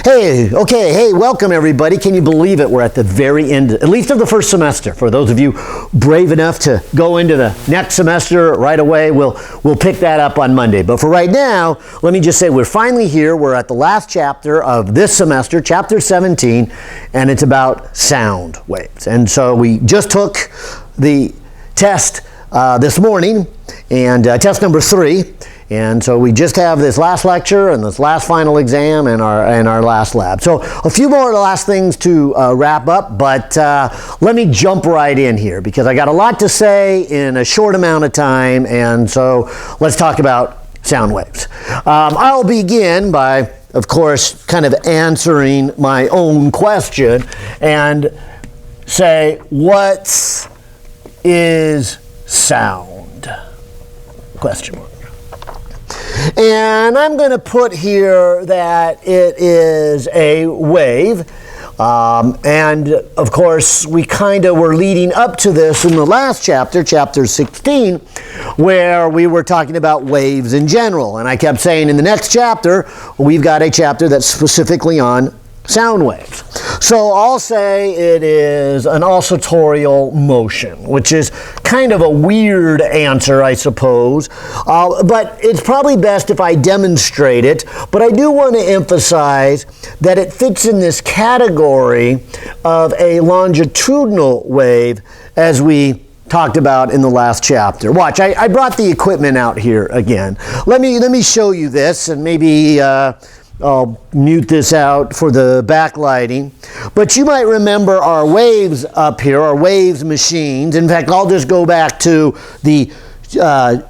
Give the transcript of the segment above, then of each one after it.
Hey, welcome everybody. Can you believe it? We're at the very end, at least of the first semester. For those of you brave enough to go into the next semester right away, we'll pick that up on Monday. But for right now, let me just say we're finally here. We're at the last chapter of this semester, chapter 17, and it's about sound waves. And so we just took the test this morning, and test number 3. And so we just have this last lecture and this last final exam and our last lab. So a few more last things to wrap up, but let me jump right in here because I got a lot to say in a short amount of time, and so let's talk about sound waves. I'll begin by, of course, kind of answering my own question and say, what is sound? Question mark. And I'm going to put here that it is a wave. And of course, we kind of were leading up to this in the last chapter, chapter 16, where we were talking about waves in general. And I kept saying in the next chapter, we've got a chapter that's specifically on sound waves. So I'll say it is an oscillatorial motion, which is kind of a weird answer, I suppose. But it's probably best if I demonstrate it. But I do want to emphasize that it fits in this category of a longitudinal wave, as we talked about in the last chapter. Watch, I brought the equipment out here again. Let me show you this, and maybe I'll mute this out for the backlighting. But you might remember our waves up here, our waves machines. In fact, I'll just go back to the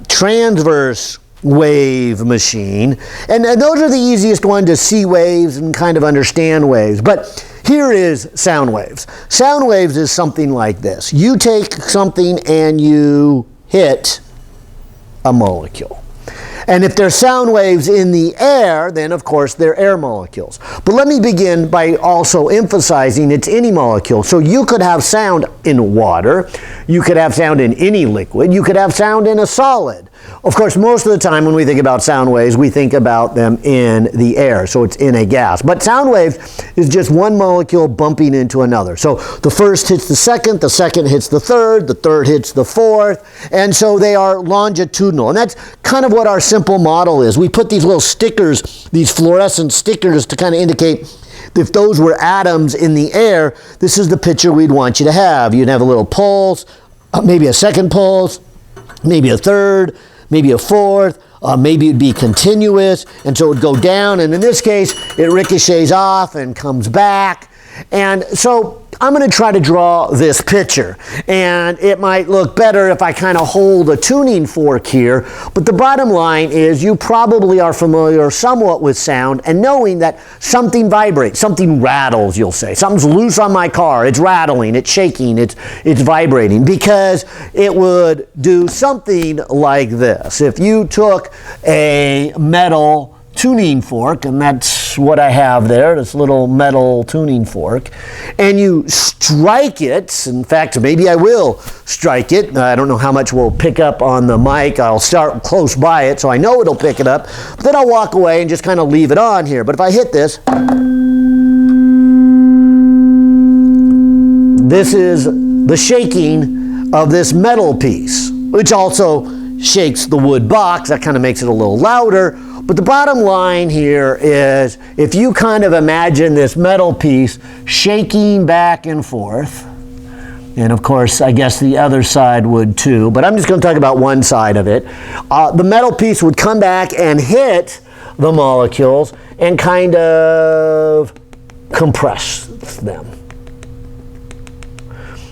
transverse wave machine. And those are the easiest one to see waves and kind of understand waves. But here is sound waves. Sound waves is something like this. You take something and you hit a molecule. And if there's sound waves in the air, then of course they're air molecules. But let me begin by also emphasizing it's any molecule. So you could have sound in water, you could have sound in any liquid, you could have sound in a solid. Of course, most of the time when we think about sound waves, we think about them in the air, so it's in a gas. But sound waves is just one molecule bumping into another. So the first hits the second hits the third hits the fourth, and so they are longitudinal. And that's kind of what our simple model is. We put these little stickers, these fluorescent stickers, to kind of indicate if those were atoms in the air, this is the picture we'd want you to have. You'd have a little pulse, maybe a second pulse, maybe a third, maybe a fourth, maybe it'd be continuous, and so it would go down, and in this case, it ricochets off and comes back. And so I'm going to try to draw this picture, and it might look better if I kind of hold a tuning fork here, but the bottom line is you probably are familiar somewhat with sound and knowing that something vibrates, something rattles, you'll say. Something's loose on my car, it's rattling, it's shaking, it's vibrating, because it would do something like this. If you took a metal tuning fork, and that's what I have there, this little metal tuning fork, and you strike it, in fact, maybe I will strike it, I don't know how much we'll pick up on the mic, I'll start close by it so I know it'll pick it up, but then I'll walk away and just kind of leave it on here. But if I hit this, this is the shaking of this metal piece, which also shakes the wood box. That kind of makes it a little louder. But the bottom line here is if you kind of imagine this metal piece shaking back and forth, and of course I guess the other side would too, but I'm just going to talk about one side of it. The metal piece would come back and hit the molecules and kind of compress them.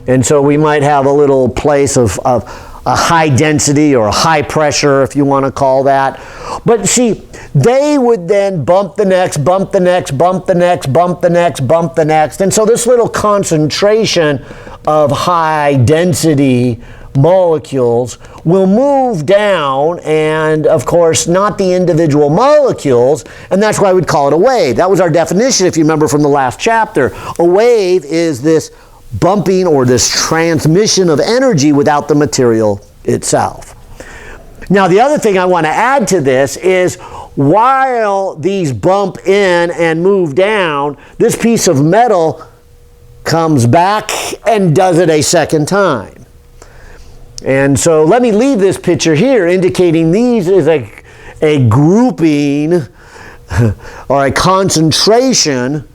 And so we might have a little place of a high density or a high pressure, if you want to call that. But see, they would then bump the next, bump the next, bump the next, bump the next, bump the next. And so this little concentration of high density molecules will move down, and of course not the individual molecules, and that's why we'd call it a wave. That was our definition, if you remember from the last chapter. A wave is this bumping or this transmission of energy without the material itself. Now the other thing I want to add to this is while these bump in and move down, this piece of metal comes back and does it a second time. And so let me leave this picture here indicating these is a grouping or a concentration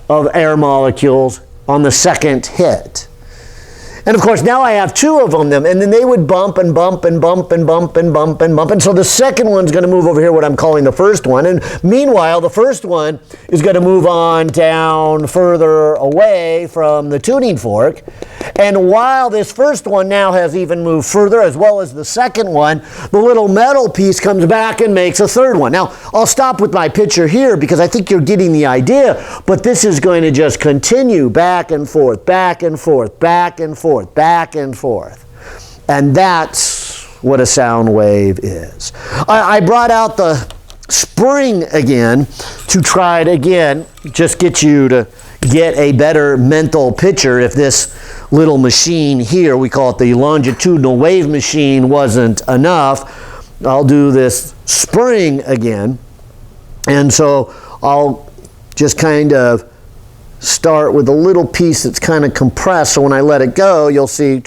of air molecules on the second hit. And of course, now I have two of them, and then they would bump and bump and bump and bump and bump and bump. And so the second one's going to move over here, what I'm calling the first one. And meanwhile, the first one is going to move on down further away from the tuning fork. And while this first one now has even moved further, as well as the second one, the little metal piece comes back and makes a third one. Now, I'll stop with my picture here because I think you're getting the idea, but this is going to just continue back and forth, back and forth, back and forth, back and forth. And that's what a sound wave is. I brought out the spring again to try to, again, just get you to get a better mental picture if this little machine here, we call it the longitudinal wave machine, wasn't enough. I'll do this spring again. And so I'll just kind of start with a little piece that's kind of compressed, so when I let it go, you'll see,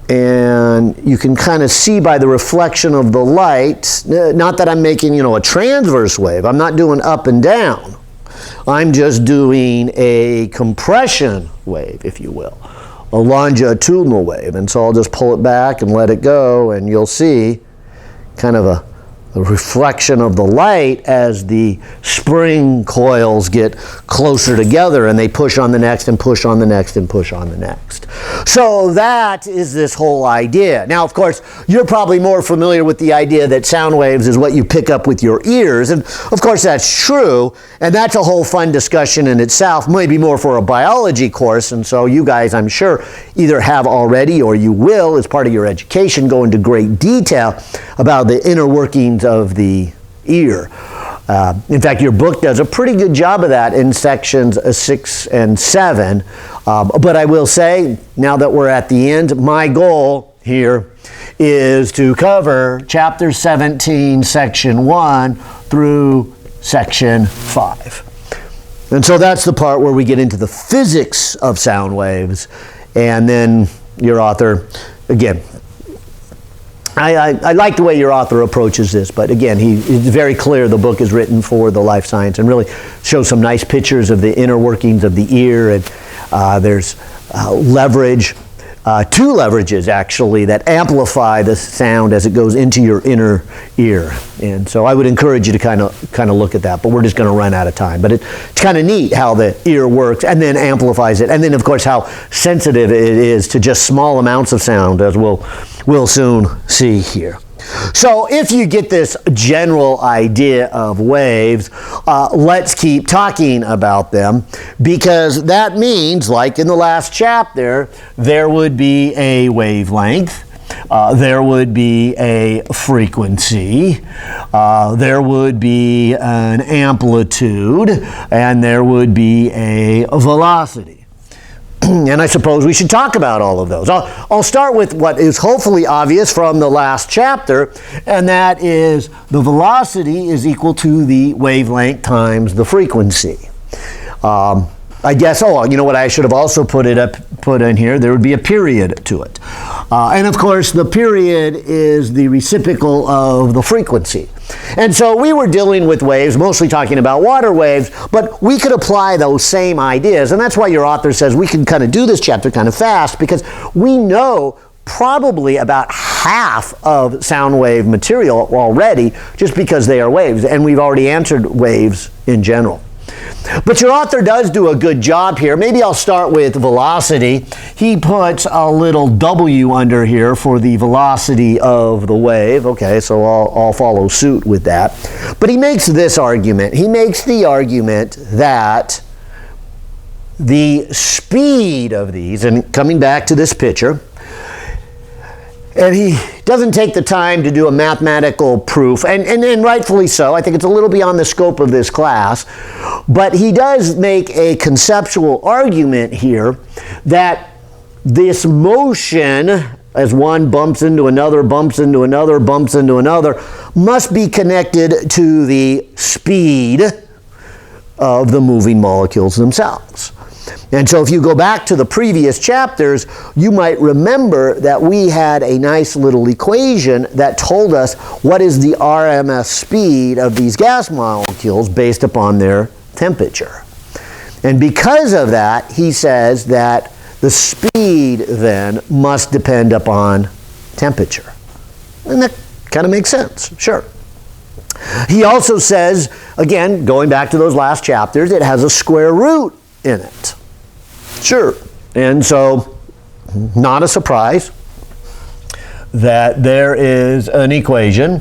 and you can kind of see by the reflection of the light, not that I'm making, a transverse wave. I'm not doing up and down. I'm just doing a compression wave, if you will, a longitudinal wave. And so I'll just pull it back and let it go, and you'll see kind of the reflection of the light as the spring coils get closer together and they push on the next and push on the next and push on the next. So that is this whole idea. Now, of course, you're probably more familiar with the idea that sound waves is what you pick up with your ears. And of course, that's true. And that's a whole fun discussion in itself, maybe more for a biology course. And so you guys, I'm sure, either have already or you will, as part of your education, go into great detail about the inner workings of the ear. In fact, your book does a pretty good job of that in sections 6 and 7. But I will say, now that we're at the end, my goal here is to cover chapter 17, section 1 through section 5. And so that's the part where we get into the physics of sound waves. And then your author, again, I like the way your author approaches this, but again, it's very clear the book is written for the life science and really shows some nice pictures of the inner workings of the ear, and there's leverage, two leverages actually that amplify the sound as it goes into your inner ear. And so I would encourage you to kind of look at that, but we're just going to run out of time. But it's kind of neat how the ear works and then amplifies it, and then of course how sensitive it is to just small amounts of sound, as we'll soon see here. So if you get this general idea of waves, let's keep talking about them, because that means, like in the last chapter, there would be a wavelength, there would be a frequency, there would be an amplitude, and there would be a velocity. And I suppose we should talk about all of those. I'll start with what is hopefully obvious from the last chapter, and that is the velocity is equal to the wavelength times the frequency. I guess, you know what, I should have also put in here, there would be a period to it. And of course, the period is the reciprocal of the frequency. And so we were dealing with waves, mostly talking about water waves, but we could apply those same ideas. And that's why your author says we can kind of do this chapter kind of fast, because we know probably about half of sound wave material already, just because they are waves. And we've already answered waves in general. But your author does do a good job here. Maybe I'll start with velocity. He puts a little W under here for the velocity of the wave. Okay, so I'll follow suit with that. But he makes this argument. He makes the argument that the speed of these, and coming back to this picture, and he doesn't take the time to do a mathematical proof, and rightfully so. I think it's a little beyond the scope of this class. But he does make a conceptual argument here that this motion as one bumps into another, bumps into another, bumps into another, must be connected to the speed of the moving molecules themselves. And so if you go back to the previous chapters, you might remember that we had a nice little equation that told us what is the RMS speed of these gas molecules based upon their temperature. And because of that, he says that the speed then must depend upon temperature. And that kind of makes sense, sure. He also says, again, going back to those last chapters, it has a square root in it. Sure. And so, not a surprise that there is an equation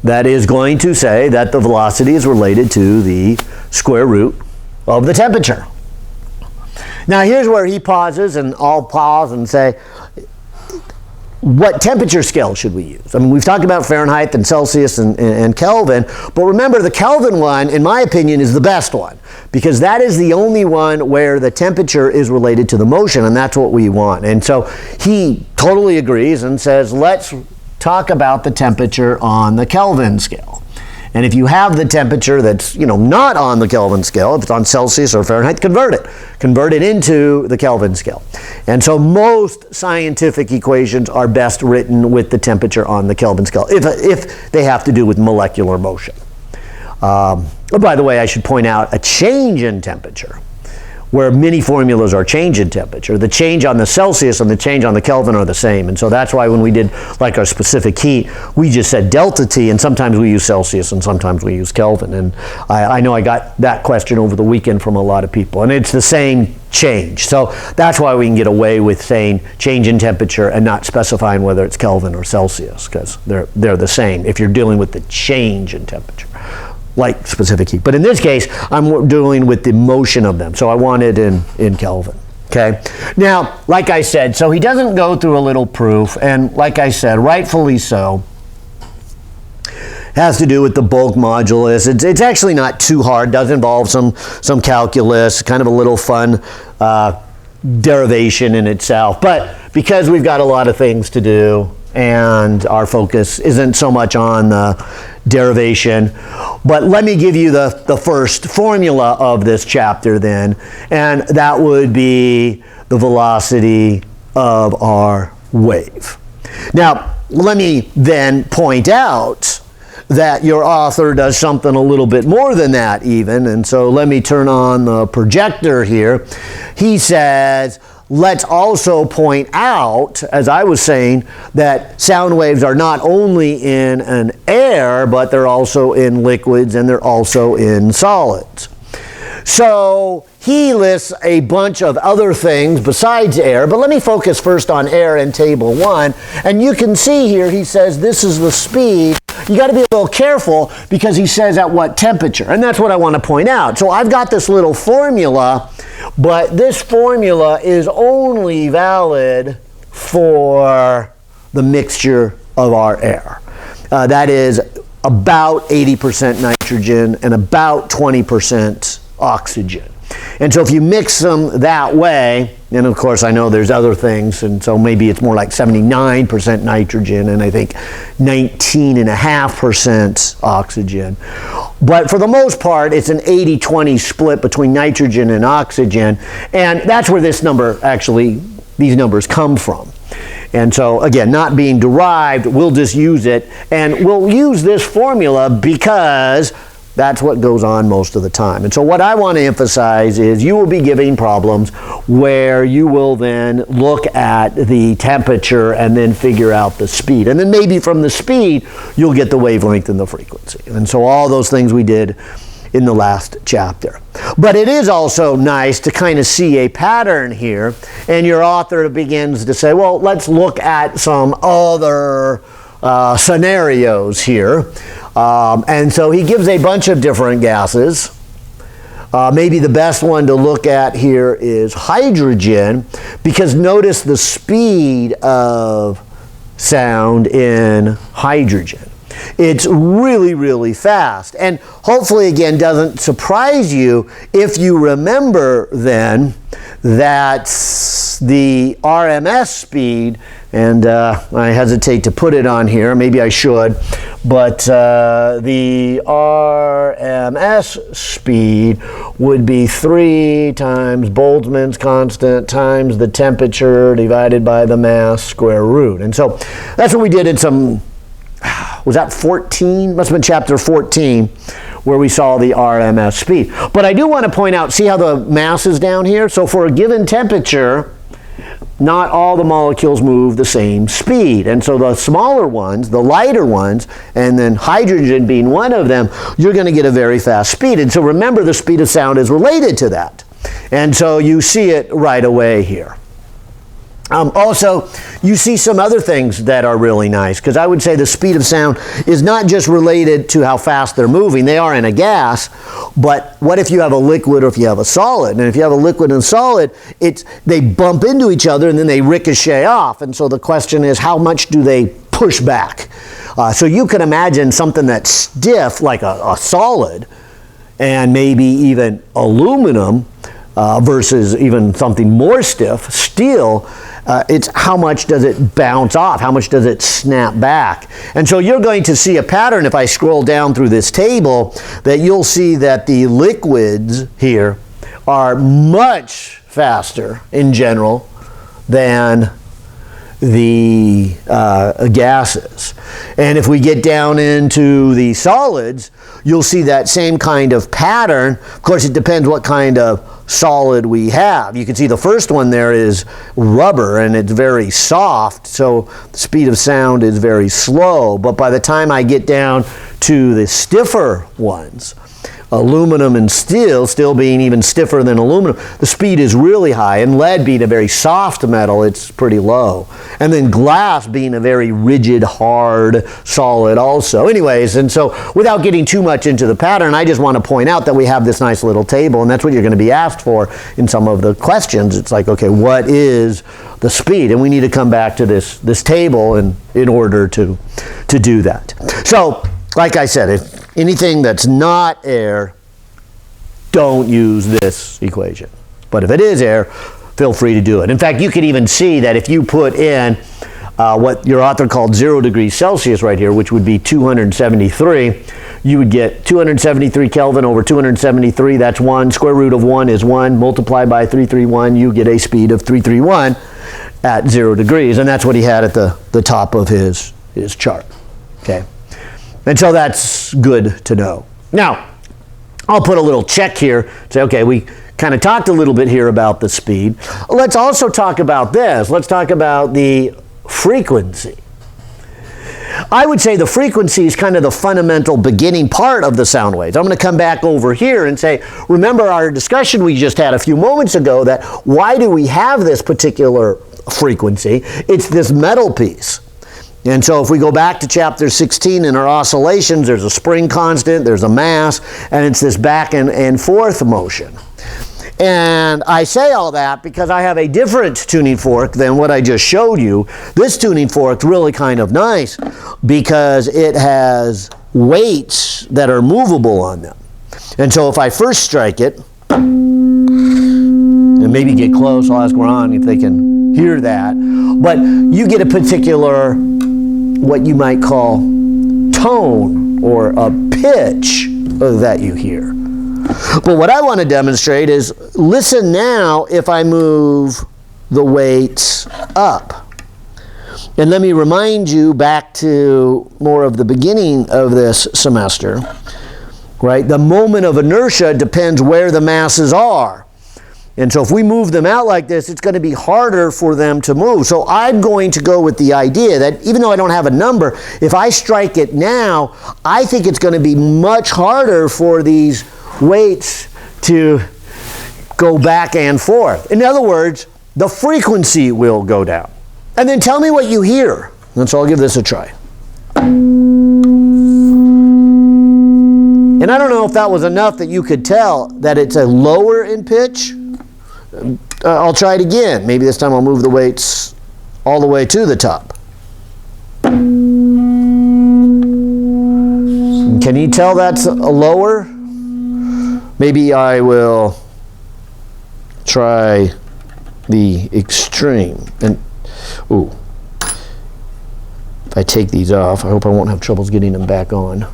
that is going to say that the velocity is related to the square root of the temperature. Now here's where he pauses, and I'll pause and say, what temperature scale should we use? I mean, we've talked about Fahrenheit and Celsius and Kelvin, but remember the Kelvin one, in my opinion, is the best one, because that is the only one where the temperature is related to the motion, and that's what we want. And so he totally agrees and says, let's talk about the temperature on the Kelvin scale. And if you have the temperature that's, not on the Kelvin scale, if it's on Celsius or Fahrenheit, convert it into the Kelvin scale. And so most scientific equations are best written with the temperature on the Kelvin scale, if they have to do with molecular motion. By the way, I should point out a change in temperature, where many formulas are change in temperature. The change on the Celsius and the change on the Kelvin are the same. And so that's why when we did like our specific heat, we just said delta T, and sometimes we use Celsius and sometimes we use Kelvin. And I know I got that question over the weekend from a lot of people. And it's the same change. So that's why we can get away with saying change in temperature and not specifying whether it's Kelvin or Celsius, because they're the same if you're dealing with the change in temperature, like specific heat. But in this case, I'm dealing with the motion of them. So I want it in Kelvin. Okay. Now, like I said, so he doesn't go through a little proof, and like I said, rightfully so. Has to do with the bulk modulus. It's actually not too hard. Does involve some calculus, kind of a little fun derivation in itself. But because we've got a lot of things to do, and our focus isn't so much on the derivation, but let me give you the first formula of this chapter then, and that would be the velocity of our wave. Now, let me then point out that your author does something a little bit more than that even, and so let me turn on the projector here. He says, let's also point out, as I was saying, that sound waves are not only in an air, but they're also in liquids and they're also in solids. So he lists a bunch of other things besides air, but let me focus first on air in table 1. And you can see here he says this is the speed. You got to be a little careful because he says at what temperature, and that's what I want to point out. So I've got this little formula, but this formula is only valid for the mixture of our air. That is about 80% nitrogen and about 20% oxygen. And so if you mix them that way, and of course I know there's other things, and so maybe it's more like 79% nitrogen and I think 19.5% oxygen. But for the most part, it's an 80-20 split between nitrogen and oxygen, and that's where this number actually, these numbers come from. And so again, not being derived, we'll just use it, and we'll use this formula because that's what goes on most of the time. And so what I want to emphasize is you will be giving problems where you will then look at the temperature and then figure out the speed. And then maybe from the speed, you'll get the wavelength and the frequency. And so all those things we did in the last chapter. But it is also nice to kind of see a pattern here, and your author begins to say, well, let's look at some other scenarios here. And so he gives a bunch of different gases. Maybe the best one to look at here is hydrogen, because notice the speed of sound in hydrogen. It's really, really fast. And hopefully, again, doesn't surprise you if you remember then that's the RMS speed, and I hesitate to put it on here, maybe I should, but the RMS speed would be 3 times Boltzmann's constant times the temperature divided by the mass square root. And so that's what we did in some, was that 14? Must have been chapter 14, where we saw the RMS speed. But I do want to point out, see how the mass is down here? So for a given temperature, not all the molecules move the same speed. And so the smaller ones, the lighter ones, and then hydrogen being one of them, you're going to get a very fast speed. And so remember, the speed of sound is related to that. And so you see it right away here. Also, you see some other things that are really nice, because I would say the speed of sound is not just related to how fast they're moving. They are in a gas, but what if you have a liquid or if you have a solid? And if you have a liquid and a solid, they bump into each other and then they ricochet off. And so the question is, how much do they push back? So you can imagine something that's stiff, like a solid, and maybe even aluminum, versus even something more stiff, steel. It's how much does it bounce off? How much does it snap back? And so you're going to see a pattern if I scroll down through this table, that you'll see that the liquids here are much faster in general than the gases. And if we get down into the solids, you'll see that same kind of pattern. Of course, it depends what kind of solid we have. You can see the first one there is rubber, and it's very soft, so the speed of sound is very slow. But by the time I get down to the stiffer ones, aluminum and steel being even stiffer than aluminum, the speed is really high, and lead being a very soft metal, it's pretty low. And then glass being a very rigid, hard, solid also. Anyways, and so without getting too much into the pattern, I just want to point out that we have this nice little table, and that's what you're going to be asked for in some of the questions. It's like, okay, what is the speed? And we need to come back to this table in order to do that. So, like I said, if anything that's not air, don't use this equation. But if it is air, feel free to do it. In fact, you could even see that if you put in what your author called 0 degrees Celsius right here, which would be 273, you would get 273 Kelvin over 273, that's 1. Square root of 1 is 1. Multiplied by 331, you get a speed of 331 at 0 degrees. And that's what he had at the top of his chart. Okay. And so that's good to know. Now, I'll put a little check here, say, okay, we kind of talked a little bit here about the speed. Let's also talk about this. Let's talk about the frequency. I would say the frequency is kind of the fundamental beginning part of the sound waves. I'm going to come back over here and say, remember our discussion we just had a few moments ago, that why do we have this particular frequency? It's this metal piece. And so if we go back to chapter 16 in our oscillations, there's a spring constant, there's a mass, and it's this back and forth motion. And I say all that because I have a different tuning fork than what I just showed you. This tuning fork's really kind of nice because it has weights that are movable on them. And so if I first strike it, and maybe get close, I'll ask Ron if they can hear that, but you get a particular, what you might call tone or a pitch that you hear. But what I want to demonstrate is, listen now if I move the weights up. And let me remind you back to more of the beginning of this semester, right? The moment of inertia depends where the masses are. And so if we move them out like this, it's going to be harder for them to move. So I'm going to go with the idea that even though I don't have a number, if I strike it now, I think it's going to be much harder for these weights to go back and forth. In other words, the frequency will go down. And then tell me what you hear. And so I'll give this a try. And I don't know if that was enough that you could tell that it's a lower in pitch. I'll try it again. Maybe this time I'll move the weights all the way to the top. Can you tell that's a lower? Maybe I will try the extreme. And, ooh, if I take these off, I hope I won't have troubles getting them back on.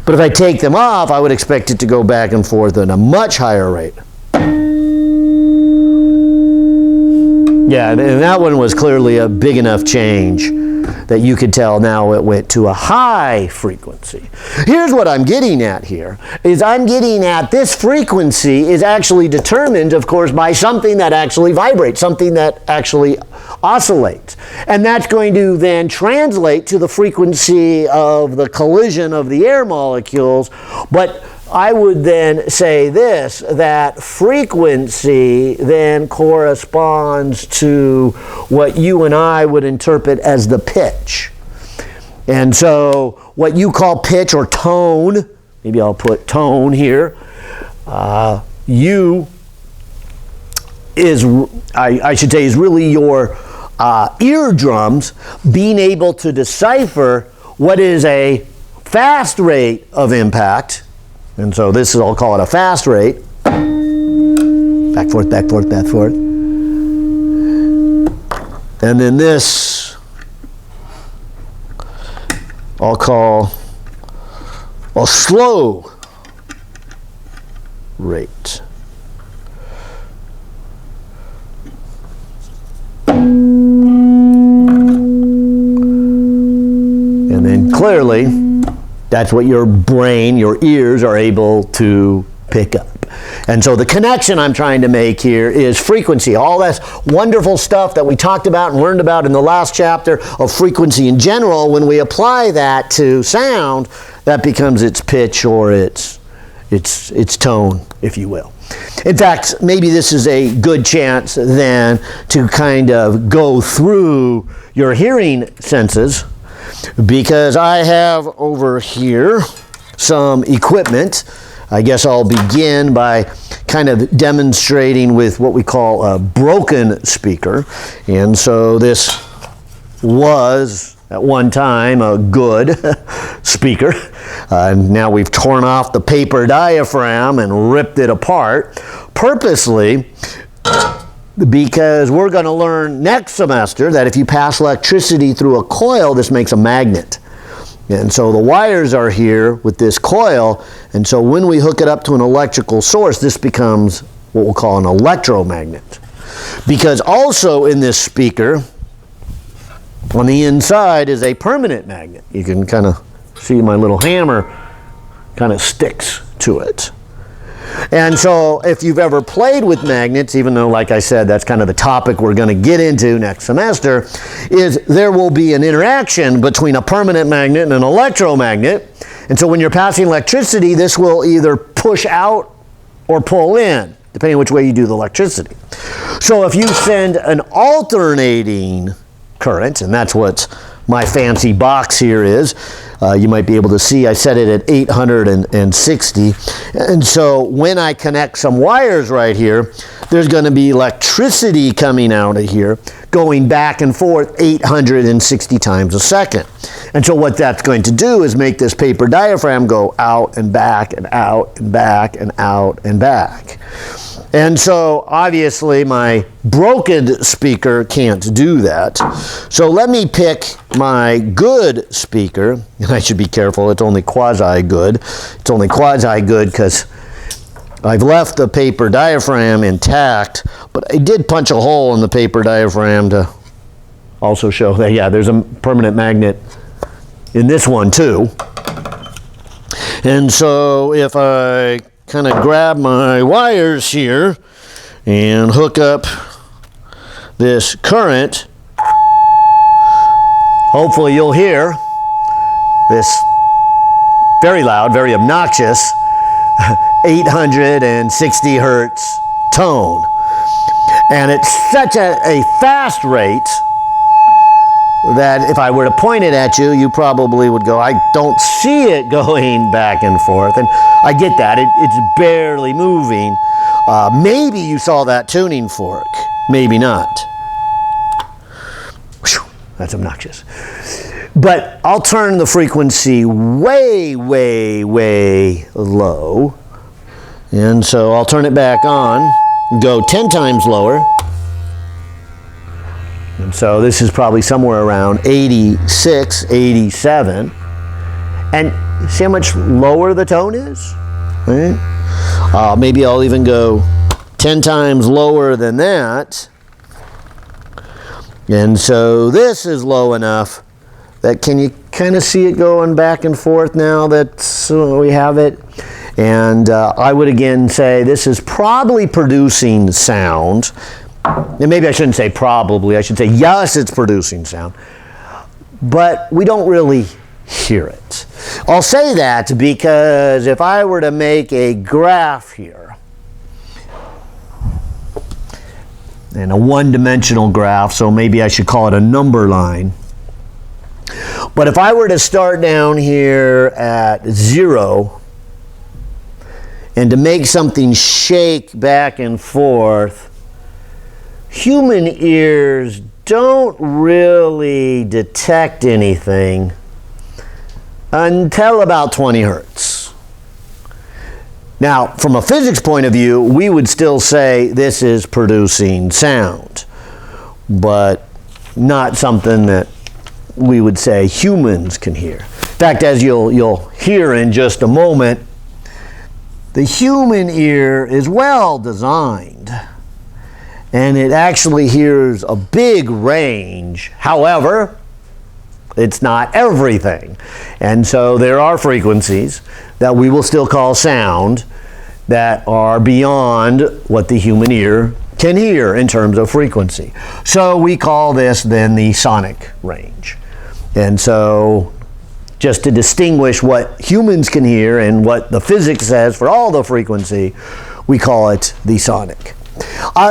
But if I take them off, I would expect it to go back and forth at a much higher rate. Yeah, and that one was clearly a big enough change that you could tell now it went to a high frequency. Here's what I'm getting at here, is I'm getting at this frequency is actually determined, of course, by something that actually vibrates, something that actually oscillates. And that's going to then translate to the frequency of the collision of the air molecules. But I would then say this, that frequency then corresponds to what you and I would interpret as the pitch. And so what you call pitch or tone, maybe I'll put tone here, U is, I should say, is really your eardrums being able to decipher what is a fast rate of impact. And so this is, I'll call it a fast rate. Back, forth, back, forth, back, forth. And then this, I'll call a slow rate. And then clearly, that's what your brain, your ears are able to pick up. And so the connection I'm trying to make here is frequency. All that wonderful stuff that we talked about and learned about in the last chapter of frequency in general, when we apply that to sound, that becomes its pitch or its tone, if you will. In fact, maybe this is a good chance then to kind of go through your hearing senses, because I have over here some equipment. I guess I'll begin by kind of demonstrating with what we call a broken speaker. And so this was at one time a good speaker. Now we've torn off the paper diaphragm and ripped it apart purposely, because we're going to learn next semester that if you pass electricity through a coil, this makes a magnet. And so the wires are here with this coil, and so when we hook it up to an electrical source, this becomes what we'll call an electromagnet. Because also in this speaker, on the inside is a permanent magnet. You can kind of see my little hammer kind of sticks to it. And so if you've ever played with magnets, even though, like I said, that's kind of the topic we're going to get into next semester, is there will be an interaction between a permanent magnet and an electromagnet. And so when you're passing electricity, this will either push out or pull in, depending on which way you do the electricity. So if you send an alternating current, and that's what my fancy box here is, you might be able to see I set it at 860, and so when I connect some wires right here, there's going to be electricity coming out of here going back and forth 860 times a second. And so what that's going to do is make this paper diaphragm go out and back and out and back and out and back. And so obviously my broken speaker can't do that. So let me pick my good speaker, and I should be careful, it's only quasi-good. It's only quasi-good because I've left the paper diaphragm intact, but I did punch a hole in the paper diaphragm to also show that, yeah, there's a permanent magnet in this one too. And so if I kind of grab my wires here and hook up this current, hopefully you'll hear this very loud, very obnoxious 860 hertz tone. And it's such a fast rate that if I were to point it at you, you probably would go, I don't see it going back and forth. And I get that, it's barely moving. Maybe you saw that tuning fork, maybe not. Whew, that's obnoxious. But I'll turn the frequency way, way, way low. And so I'll turn it back on. go 10 times lower. And so this is probably somewhere around 86, 87. And see how much lower the tone is? Right? Maybe I'll even go 10 times lower than that. And so this is low enough that, can you kind of see it going back and forth now that we have it? And I would again say this is probably producing sound. And maybe I shouldn't say probably, I should say yes, it's producing sound. But we don't really hear it. I'll say that because if I were to make a graph here, and a one-dimensional graph, so maybe I should call it a number line. But if I were to start down here at 0 and to make something shake back and forth, human ears don't really detect anything until about 20 hertz. Now, from a physics point of view, we would still say this is producing sound, but not something that we would say humans can hear. In fact, as you'll hear in just a moment, the human ear is well designed, and it actually hears a big range. However, it's not everything. And so there are frequencies that we will still call sound that are beyond what the human ear can hear in terms of frequency. So we call this then the sonic range. And so just to distinguish what humans can hear and what the physics says for all the frequency, we call it the sonic.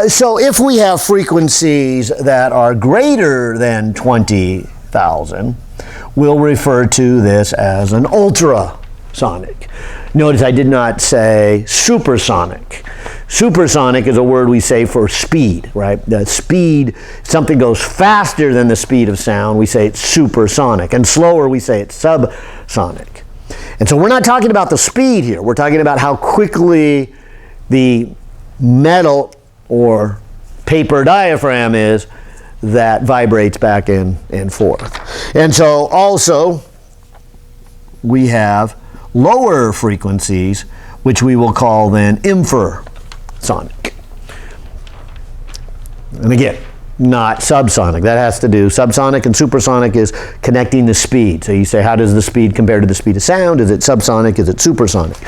So if we have frequencies that are greater than 20,000, we'll refer to this as an ultrasonic. Notice I did not say supersonic. Supersonic is a word we say for speed, right? The speed, if something goes faster than the speed of sound, we say it's supersonic. And slower, we say it's subsonic. And so we're not talking about the speed here. We're talking about how quickly the metal or paper diaphragm is that vibrates back and forth. And so also we have lower frequencies, which we will call then infrasonic. And again, not subsonic. That has to do, subsonic and supersonic is connecting the speed. So you say, how does the speed compare to the speed of sound? Is it subsonic? Is it supersonic?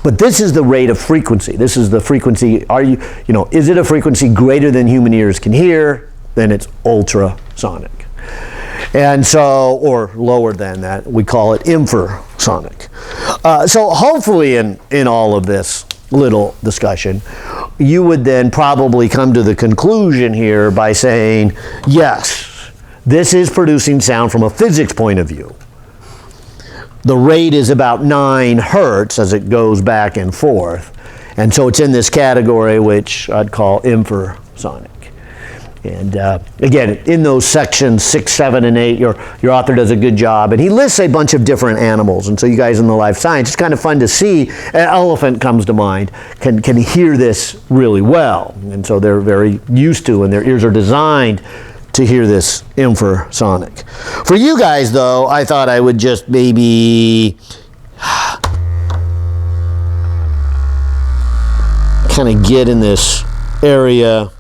But this is the rate of frequency. This is the frequency. Is it a frequency greater than human ears can hear? Then it's ultrasonic. And so, or lower than that, we call it infrasonic. So hopefully in all of this little discussion, you would then probably come to the conclusion here by saying, yes, this is producing sound from a physics point of view. The rate is about 9 hertz as it goes back and forth. And so it's in this category which I'd call infrasonic. And again, in those sections 6, 7, and 8, your author does a good job. And he lists a bunch of different animals. And so you guys in the life science, it's kind of fun to see. An elephant comes to mind, can hear this really well. And so they're very used to, and their ears are designed to hear this infrasonic. For you guys, though, I thought I would just maybe kind of get in this area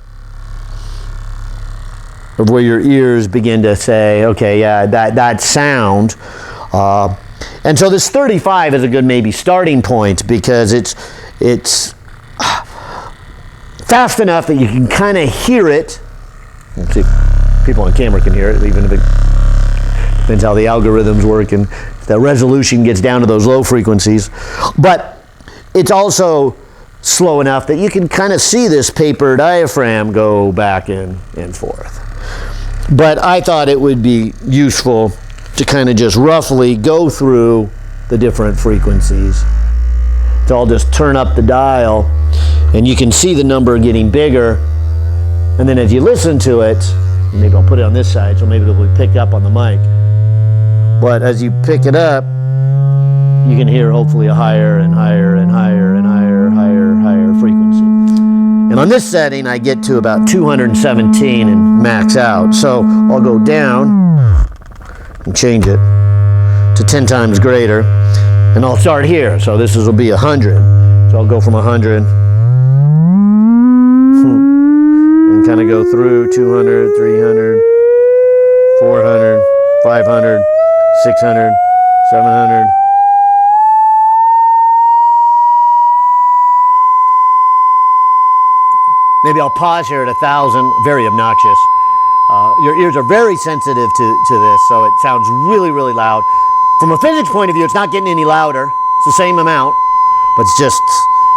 of where your ears begin to say, okay, yeah, that sound. And so this 35 is a good maybe starting point because it's fast enough that you can kind of hear it. Let's see, people on camera can hear it, even if it depends how the algorithms work and the resolution gets down to those low frequencies. But it's also slow enough that you can kind of see this paper diaphragm go back and forth. But I thought it would be useful to kind of just roughly go through the different frequencies. So I'll just turn up the dial and you can see the number getting bigger. And then as you listen to it, maybe I'll put it on this side so maybe it'll be picked up on the mic. But as you pick it up, you can hear hopefully a higher and higher and higher and higher frequency. And on this setting, I get to about 217 and max out. So I'll go down and change it to 10 times greater. And I'll start here. So this will be 100. So I'll go from 100 and kind of go through 200, 300, 400, 500, 600, 700. Maybe I'll pause here at 1,000, very obnoxious. Your ears are very sensitive to this, so it sounds really, really loud. From a physics point of view, it's not getting any louder. It's the same amount, but it's just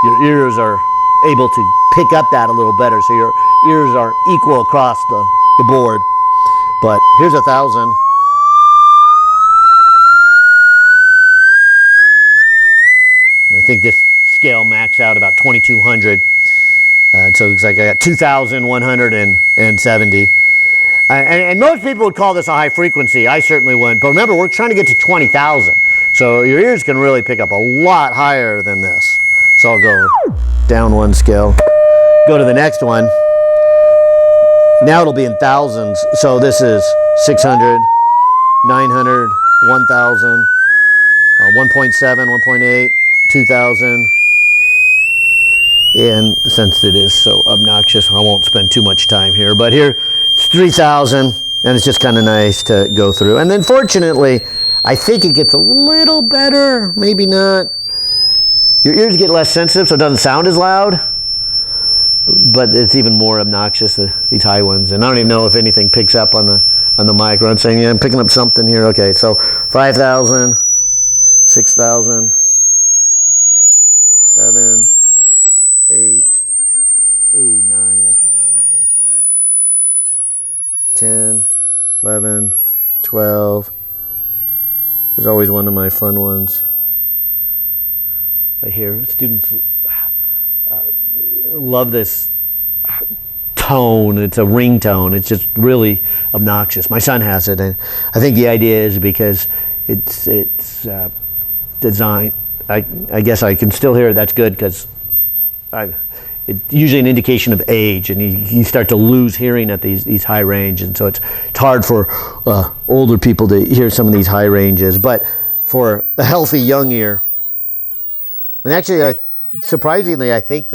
your ears are able to pick up that a little better, so your ears are equal across the board. But here's 1,000. I think this scale maxed out about 2,200. So it looks like I got 2,170. And most people would call this a high frequency. I certainly wouldn't. But remember, we're trying to get to 20,000. So your ears can really pick up a lot higher than this. So I'll go down one scale. Go to the next one. Now it'll be in thousands. So this is 600, 900, 1,000, 1.7, 1.8, 2,000. And since it is so obnoxious, I won't spend too much time here. But here, it's 3,000, and it's just kind of nice to go through. And then fortunately, I think it gets a little better, maybe not. Your ears get less sensitive, so it doesn't sound as loud. But it's even more obnoxious, these high ones. And I don't even know if anything picks up on the mic. I'm saying, yeah, I'm picking up something here. Okay, so 5,000, 6,000, 7, 8, ooh, 9, that's a 9 one. 10, 11, 12. There's always one of my fun ones. I hear students love this tone. It's a ringtone. It's just really obnoxious. My son has it, and I think the idea is because it's designed. I guess I can still hear it. That's good because it's usually an indication of age, and you start to lose hearing at these high ranges, and so it's hard for older people to hear some of these high ranges. But for a healthy young ear, and actually, surprisingly, I think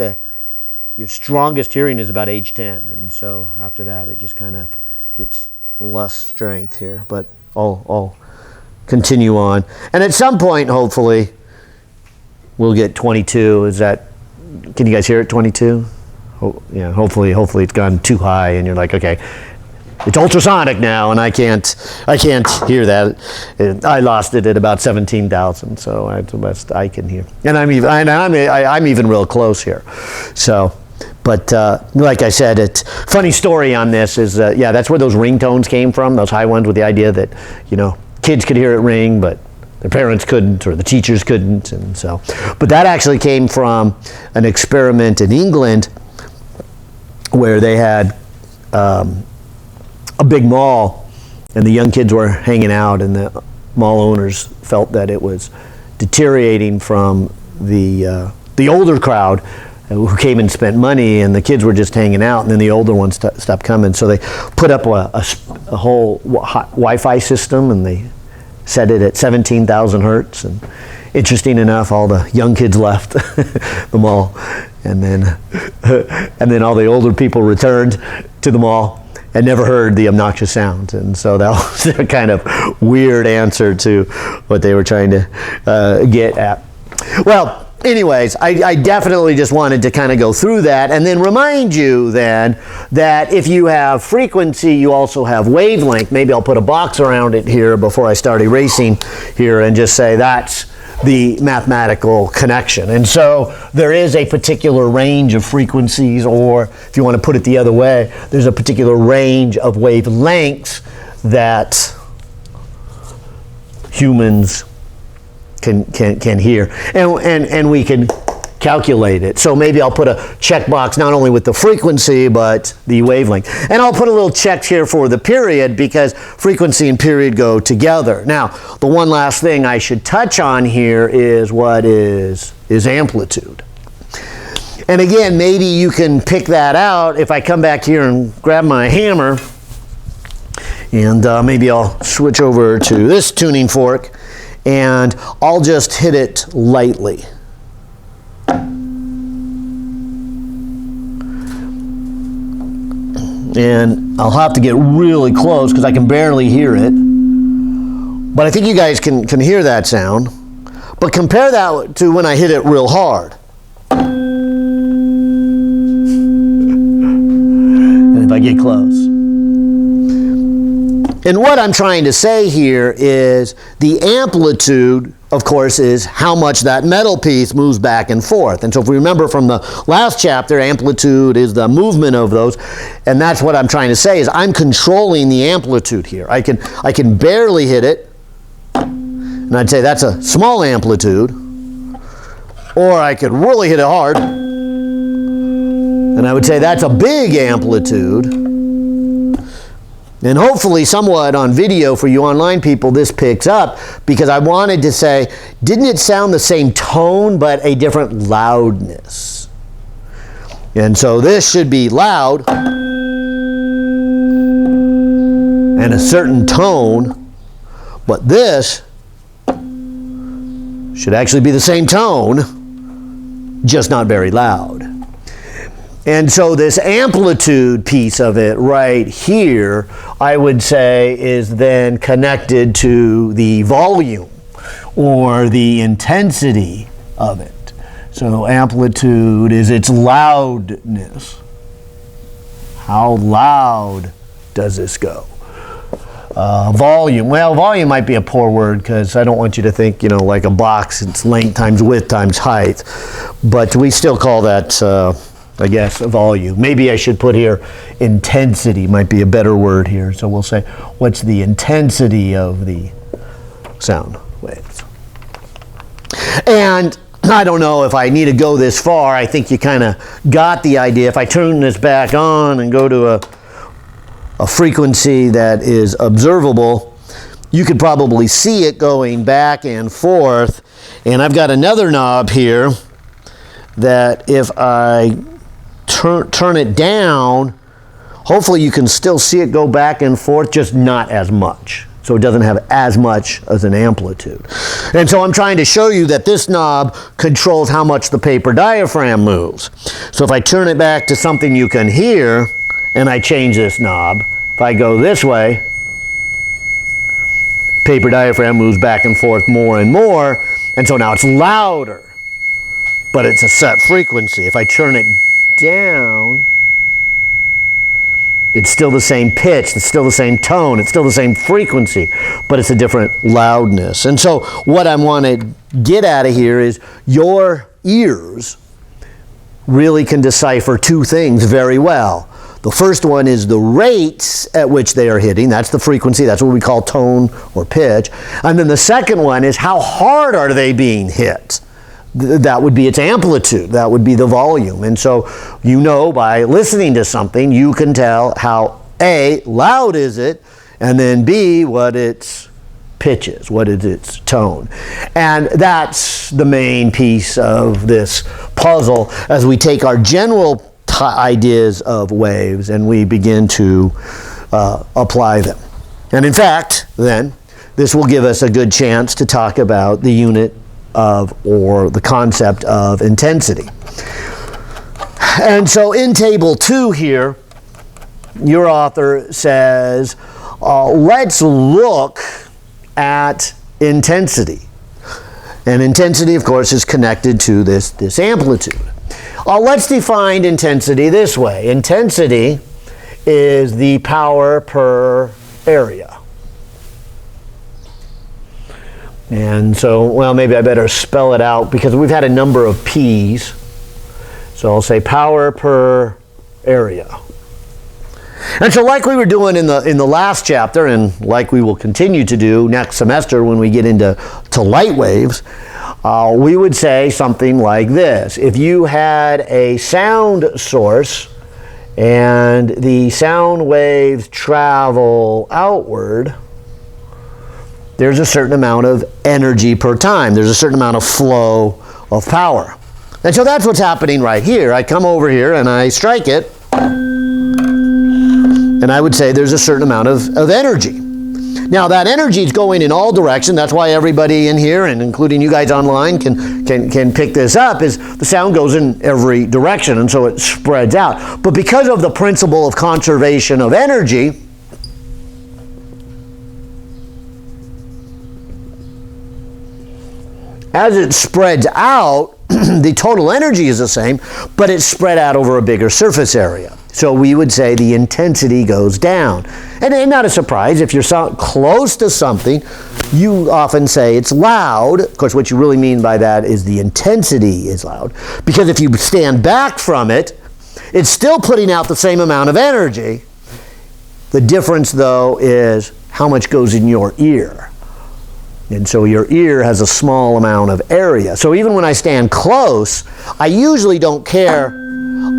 your strongest hearing is about age 10, and so after that, it just kind of gets less strength here. But I'll continue on, and at some point, hopefully, we'll get 22. Is that? Can you guys hear it, 22? Yeah, hopefully it's gone too high and you're like, okay, it's ultrasonic now and I can't hear that. I lost it at about 17,000, so that's the best I can hear. And I'm even real close here. So, but like I said, it's funny story on this is, yeah, that's where those ringtones came from, those high ones with the idea that, kids could hear it ring, but their parents couldn't, or the teachers couldn't, and so. But that actually came from an experiment in England where they had a big mall, and the young kids were hanging out, and the mall owners felt that it was deteriorating from the older crowd who came and spent money, and the kids were just hanging out, and then the older ones stopped coming. So they put up a whole Wi-Fi system, and they set it at 17,000 hertz, and interesting enough, all the young kids left the mall, and then all the older people returned to the mall and never heard the obnoxious sound. And so that was a kind of weird answer to what they were trying to get at. Well, anyways, I definitely just wanted to kind of go through that and then remind you then that if you have frequency, you also have wavelength. Maybe I'll put a box around it here before I start erasing here and just say that's the mathematical connection. And so there is a particular range of frequencies, or if you want to put it the other way, there's a particular range of wavelengths that humans can hear, and we can calculate it. So maybe I'll put a checkbox not only with the frequency but the wavelength, and I'll put a little check here for the period because frequency and period go together. Now, the one last thing I should touch on here is what is amplitude. And again, maybe you can pick that out if I come back here and grab my hammer, and maybe I'll switch over to this tuning fork, and I'll just hit it lightly. And I'll have to get really close because I can barely hear it. But I think you guys can hear that sound. But compare that to when I hit it real hard. And if I get close. And what I'm trying to say here is the amplitude, of course, is how much that metal piece moves back and forth. And so if we remember from the last chapter, amplitude is the movement of those. And that's what I'm trying to say is I'm controlling the amplitude here. I can barely hit it. And I'd say that's a small amplitude. Or I could really hit it hard. And I would say that's a big amplitude. And hopefully somewhat on video for you online people this picks up, because I wanted to say, didn't it sound the same tone but a different loudness? And so this should be loud and a certain tone, but this should actually be the same tone, just not very loud. And so this amplitude piece of it right here, I would say, is then connected to the volume or the intensity of it. So amplitude is its loudness. How loud does this go? Volume. Well, volume might be a poor word because I don't want you to think, like a box, it's length times width times height. But we still call that, I guess, volume. Maybe I should put here intensity might be a better word here. So we'll say, what's the intensity of the sound waves? And I don't know if I need to go this far. I think you kind of got the idea. If I turn this back on and go to a frequency that is observable, you could probably see it going back and forth. And I've got another knob here that if I turn it down, hopefully you can still see it go back and forth, just not as much. So it doesn't have as much as an amplitude. And so I'm trying to show you that this knob controls how much the paper diaphragm moves. So if I turn it back to something you can hear, and I change this knob, if I go this way, paper diaphragm moves back and forth more and more, and so now it's louder, but it's a set frequency. If I turn it down, it's still the same pitch, it's still the same tone, it's still the same frequency, but it's a different loudness. And so what I want to get out of here is your ears really can decipher two things very well. The first one is the rates at which they are hitting. That's the frequency. That's what we call tone or pitch. And then the second one is how hard are they being hit. That would be its amplitude. That would be the volume. And so by listening to something, you can tell how A, loud is it, and then B, what its pitch is, what is its tone. And that's the main piece of this puzzle as we take our general ideas of waves and we begin to apply them. And in fact, then, this will give us a good chance to talk about the unit of, or the concept of, intensity. And so in table 2 here, your author says, let's look at intensity. And intensity, of course, is connected to this amplitude. Let's define intensity this way. Intensity is the power per area. And so, well, maybe I better spell it out because we've had a number of P's. So I'll say power per area. And so like we were doing in the last chapter, and like we will continue to do next semester when we get into light waves, we would say something like this. If you had a sound source and the sound waves travel outward, there's a certain amount of energy per time. There's a certain amount of flow of power. And so that's what's happening right here. I come over here and I strike it, and I would say there's a certain amount of energy. Now that energy is going in all directions. That's why everybody in here, and including you guys online, can pick this up, is the sound goes in every direction, and so it spreads out. But because of the principle of conservation of energy, as it spreads out, the total energy is the same, but it's spread out over a bigger surface area. So we would say the intensity goes down. And not a surprise, if you're close to something, you often say it's loud. Of course, what you really mean by that is the intensity is loud. Because if you stand back from it, it's still putting out the same amount of energy. The difference, though, is how much goes in your ear. And so your ear has a small amount of area. So even when I stand close, I usually don't care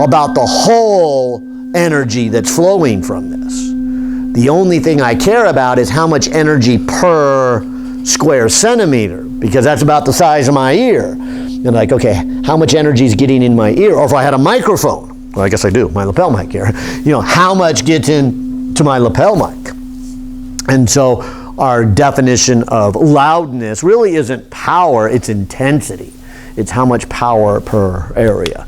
about the whole energy that's flowing from this. The only thing I care about is how much energy per square centimeter, because that's about the size of my ear. And like, okay, how much energy is getting in my ear? Or if I had a microphone, well, I guess I do, my lapel mic here, how much gets into my lapel mic? And so our definition of loudness really isn't power, it's intensity. It's how much power per area.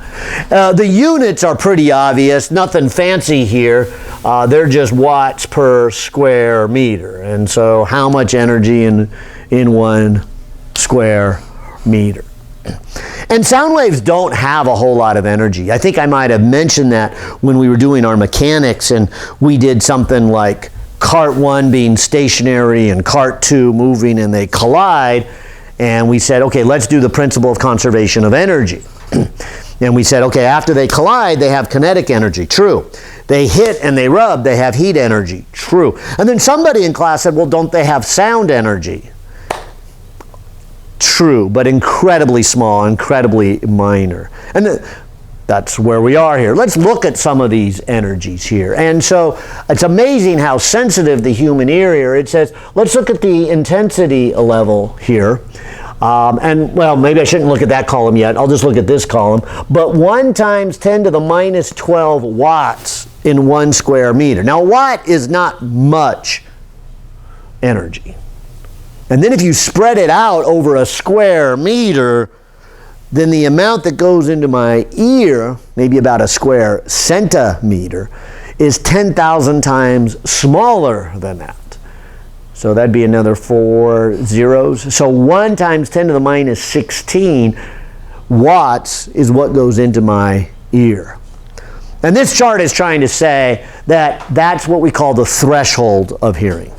The units are pretty obvious, nothing fancy here. They're just watts per square meter. And so how much energy in 1 square meter. And sound waves don't have a whole lot of energy. I think I might have mentioned that when we were doing our mechanics and we did something like cart 1 being stationary and cart 2 moving, and they collide, and we said, okay, let's do the principle of conservation of energy. And we said, okay, after they collide, they have kinetic energy. True. They hit and they rub, they have heat energy. True. And then somebody in class said, well, don't they have sound energy? True, but incredibly small, incredibly minor. And that's where we are here. Let's look at some of these energies here. And so it's amazing how sensitive the human ear is. It says, let's look at the intensity level here. And well, maybe I shouldn't look at that column yet. I'll just look at this column. But 1 times 10 to the minus 12 watts in 1 square meter. Now, watt is not much energy. And then if you spread it out over a square meter, then the amount that goes into my ear, maybe about a square centimeter, is 10,000 times smaller than that. So that'd be another 4 zeros. So 1 times 10 to the minus 16 watts is what goes into my ear. And this chart is trying to say that that's what we call the threshold of hearing.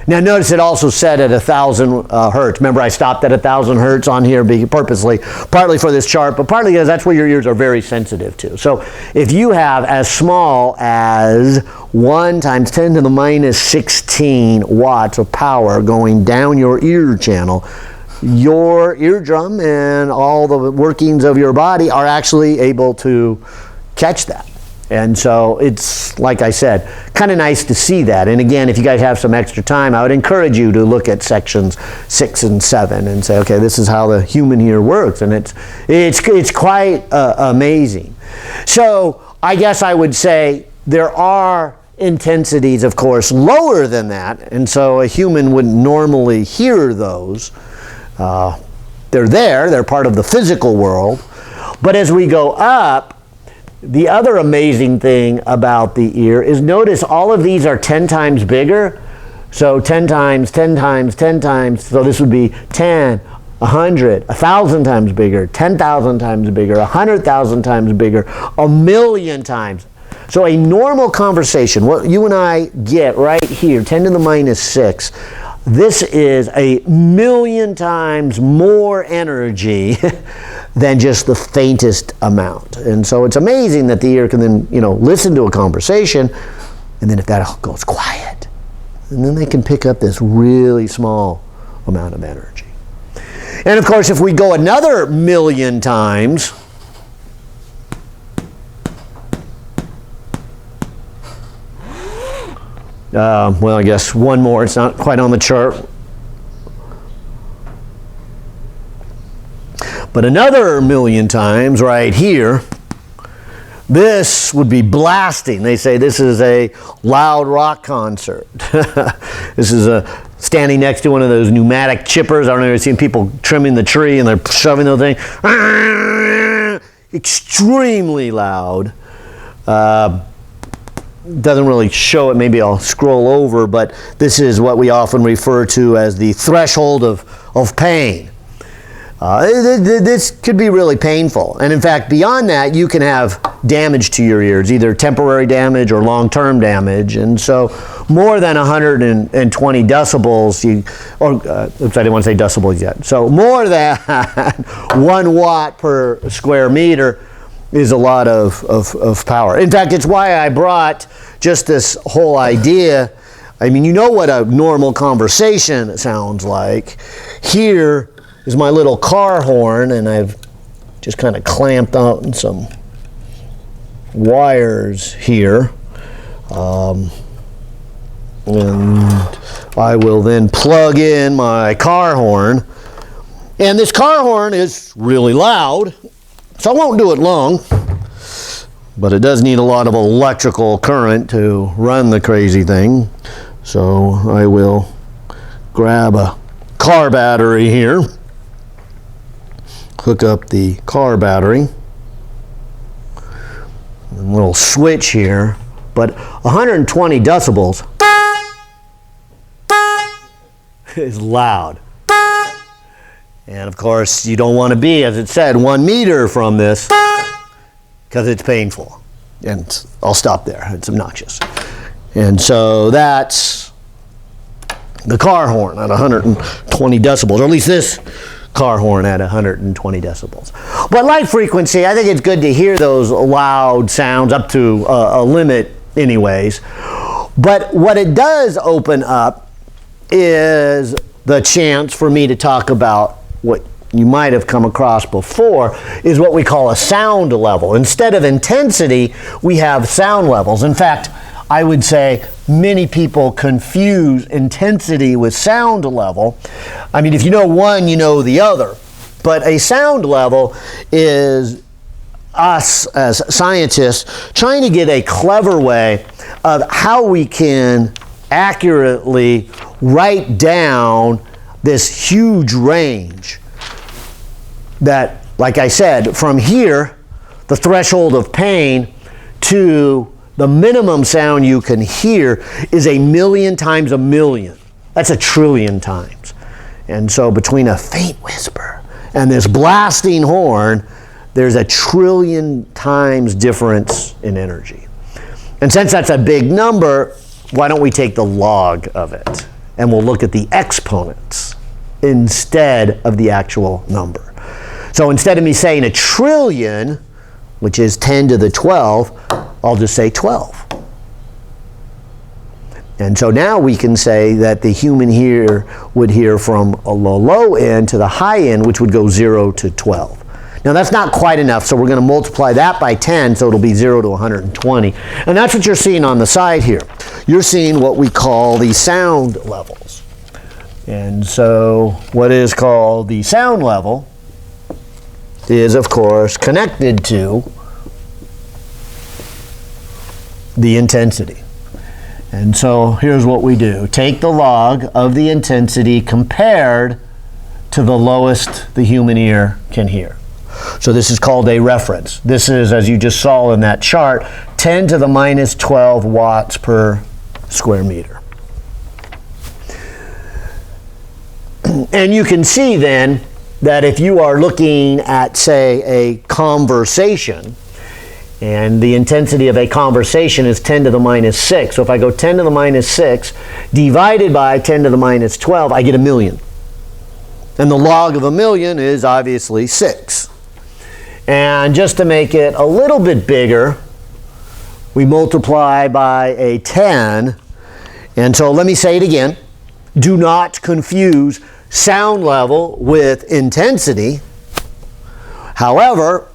Now notice it also said at 1,000 hertz. Remember, I stopped at 1,000 hertz on here purposely, partly for this chart, but partly because that's where your ears are very sensitive to. So if you have as small as 1 times 10 to the minus 16 watts of power going down your ear channel, your eardrum and all the workings of your body are actually able to catch that. And so it's, like I said, kind of nice to see that. And again, if you guys have some extra time, I would encourage you to look at sections 6 and 7 and say, okay, this is how the human ear works. And it's quite amazing. So I guess I would say there are intensities, of course, lower than that. And so a human wouldn't normally hear those. They're there. They're part of the physical world. But as we go up, the other amazing thing about the ear is notice all of these are 10 times bigger. So 10 times, 10 times, 10 times. So this would be 10, 100, 1,000 times bigger, 10,000 times bigger, 100,000 times bigger, 1,000,000 times. So a normal conversation, what you and I get right here, 10 to the minus 6, this is 1,000,000 times more energy than just the faintest amount. And so it's amazing that the ear can then, listen to a conversation, and then if that goes quiet, and then they can pick up this really small amount of energy. And of course, if we go another 1,000,000 times, well, I guess one more. It's not quite on the chart. But another million times right here, this would be blasting. They say this is a loud rock concert. This is standing next to one of those pneumatic chippers. I don't know if you've seen people trimming the tree and they're shoving the thing. Extremely loud. Doesn't really show it. Maybe I'll scroll over, but this is what we often refer to as the threshold of pain. This could be really painful. And in fact, beyond that, you can have damage to your ears, either temporary damage or long-term damage. And so more than 120 decibels, oops, I didn't want to say decibels yet. So more than 1 watt per square meter is a lot of power. In fact, it's why I brought just this whole idea. I mean, you know what a normal conversation sounds like. Here is my little car horn, and I've just kind of clamped out some wires here. And I will then plug in my car horn. And this car horn is really loud, so I won't do it long. But it does need a lot of electrical current to run the crazy thing. So I will grab a car battery here. Hook up the car battery. A little switch here. But 120 decibels is loud. And of course, you don't want to be, as it said, 1 meter from this because it's painful. And I'll stop there. It's obnoxious. And so that's the car horn at 120 decibels, or at least this car horn at 120 decibels. But light frequency, I think it's good to hear those loud sounds up to a limit anyways. But what it does open up is the chance for me to talk about what you might have come across before, is what we call a sound level. Instead of intensity, we have sound levels. In fact, I would say many people confuse intensity with sound level. I mean, if you know one, you know the other. But a sound level is us as scientists trying to get a clever way of how we can accurately write down this huge range that, like I said, from here, the threshold of pain, to the minimum sound you can hear is 1,000,000 times 1,000,000. That's 1,000,000,000,000 times. And so between a faint whisper and this blasting horn, there's 1,000,000,000,000 times difference in energy. And since that's a big number, why don't we take the log of it? And we'll look at the exponents instead of the actual number. So instead of me saying 1,000,000,000,000, which is 10 to the 12, I'll just say 12. And so now we can say that the human ear would hear from a low end to the high end, which would go 0 to 12. Now that's not quite enough, so we're going to multiply that by 10, so it'll be 0 to 120. And that's what you're seeing on the side here. You're seeing what we call the sound levels. And so what is called the sound level is, of course, connected to the intensity. And so here's what we do. Take the log of the intensity compared to the lowest the human ear can hear. So this is called a reference. This is, as you just saw in that chart, 10 to the minus 12 watts per square meter. And you can see then that if you are looking at, say, a conversation, and the intensity of a conversation is 10 to the minus 6. So if I go 10 to the minus 6 divided by 10 to the minus 12, I get 1,000,000. And the log of 1,000,000 is obviously 6. And just to make it a little bit bigger, we multiply by a 10. And so let me say it again. Do not confuse sound level with intensity. However,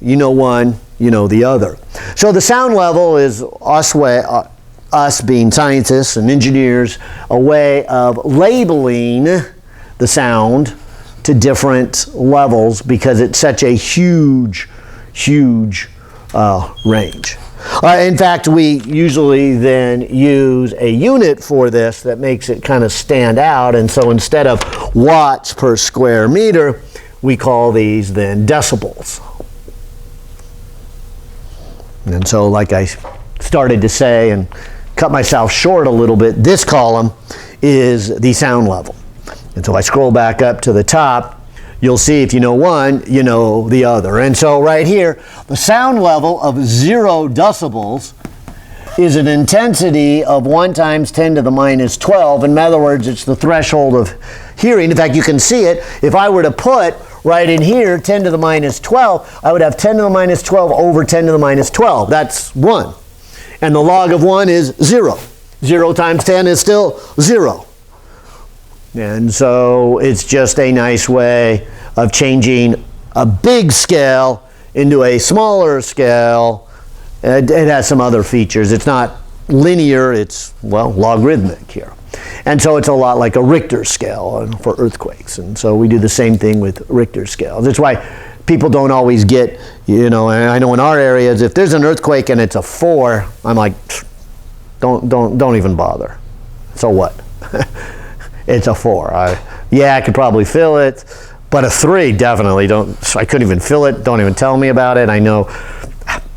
you know one, you know the other. So the sound level is us being scientists and engineers, a way of labeling the sound to different levels because it's such a huge, huge range. In fact, we usually then use a unit for this that makes it kind of stand out, and so instead of watts per square meter, we call these then decibels. And so, like I started to say and cut myself short a little bit, this column is the sound level. And so I scroll back up to the top, you'll see if you know one, you know the other. And so right here, the sound level of 0 decibels is an intensity of 1 times 10 to the minus 12. In other words, it's the threshold of hearing. In fact, you can see it. If I were to put right in here 10 to the minus 12, I would have 10 to the minus 12 over 10 to the minus 12. That's 1. And the log of 1 is 0. 0 times 10 is still 0. And so it's just a nice way of changing a big scale into a smaller scale. It has some other features. It's not linear, it's, well, logarithmic here. And so it's a lot like a Richter scale for earthquakes. And so we do the same thing with Richter scales. That's why people don't always get, you know, and I know in our areas, if there's an earthquake and it's a 4, I'm like, don't even bother. So what? It's a 4. Yeah, I could probably feel it, but a 3, definitely don't. I couldn't even feel it. Don't even tell me about it. I know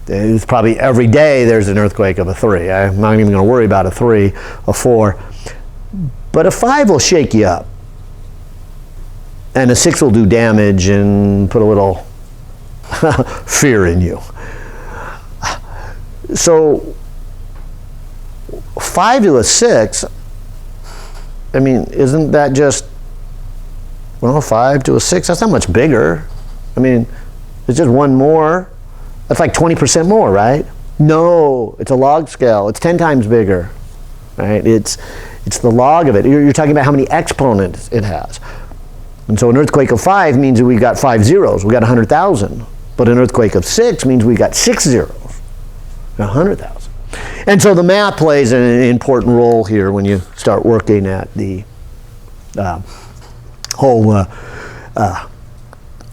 it's probably every day there's an earthquake of a 3. I'm not even going to worry about a 3, a 4. But a 5 will shake you up. And a 6 will do damage and put a little fear in you. So 5 to a 6, I mean, isn't that just, well, 5 to a 6, that's not much bigger. I mean, it's just 1 more. That's like 20% more, right? No, it's a log scale. It's 10 times bigger, right? It's the log of it. You're talking about how many exponents it has. And so an earthquake of 5 means that we've got 5 zeros. We've got 100,000. But an earthquake of 6 means we've got 6 zeros. 100,000. And so the math plays an important role here when you start working at the whole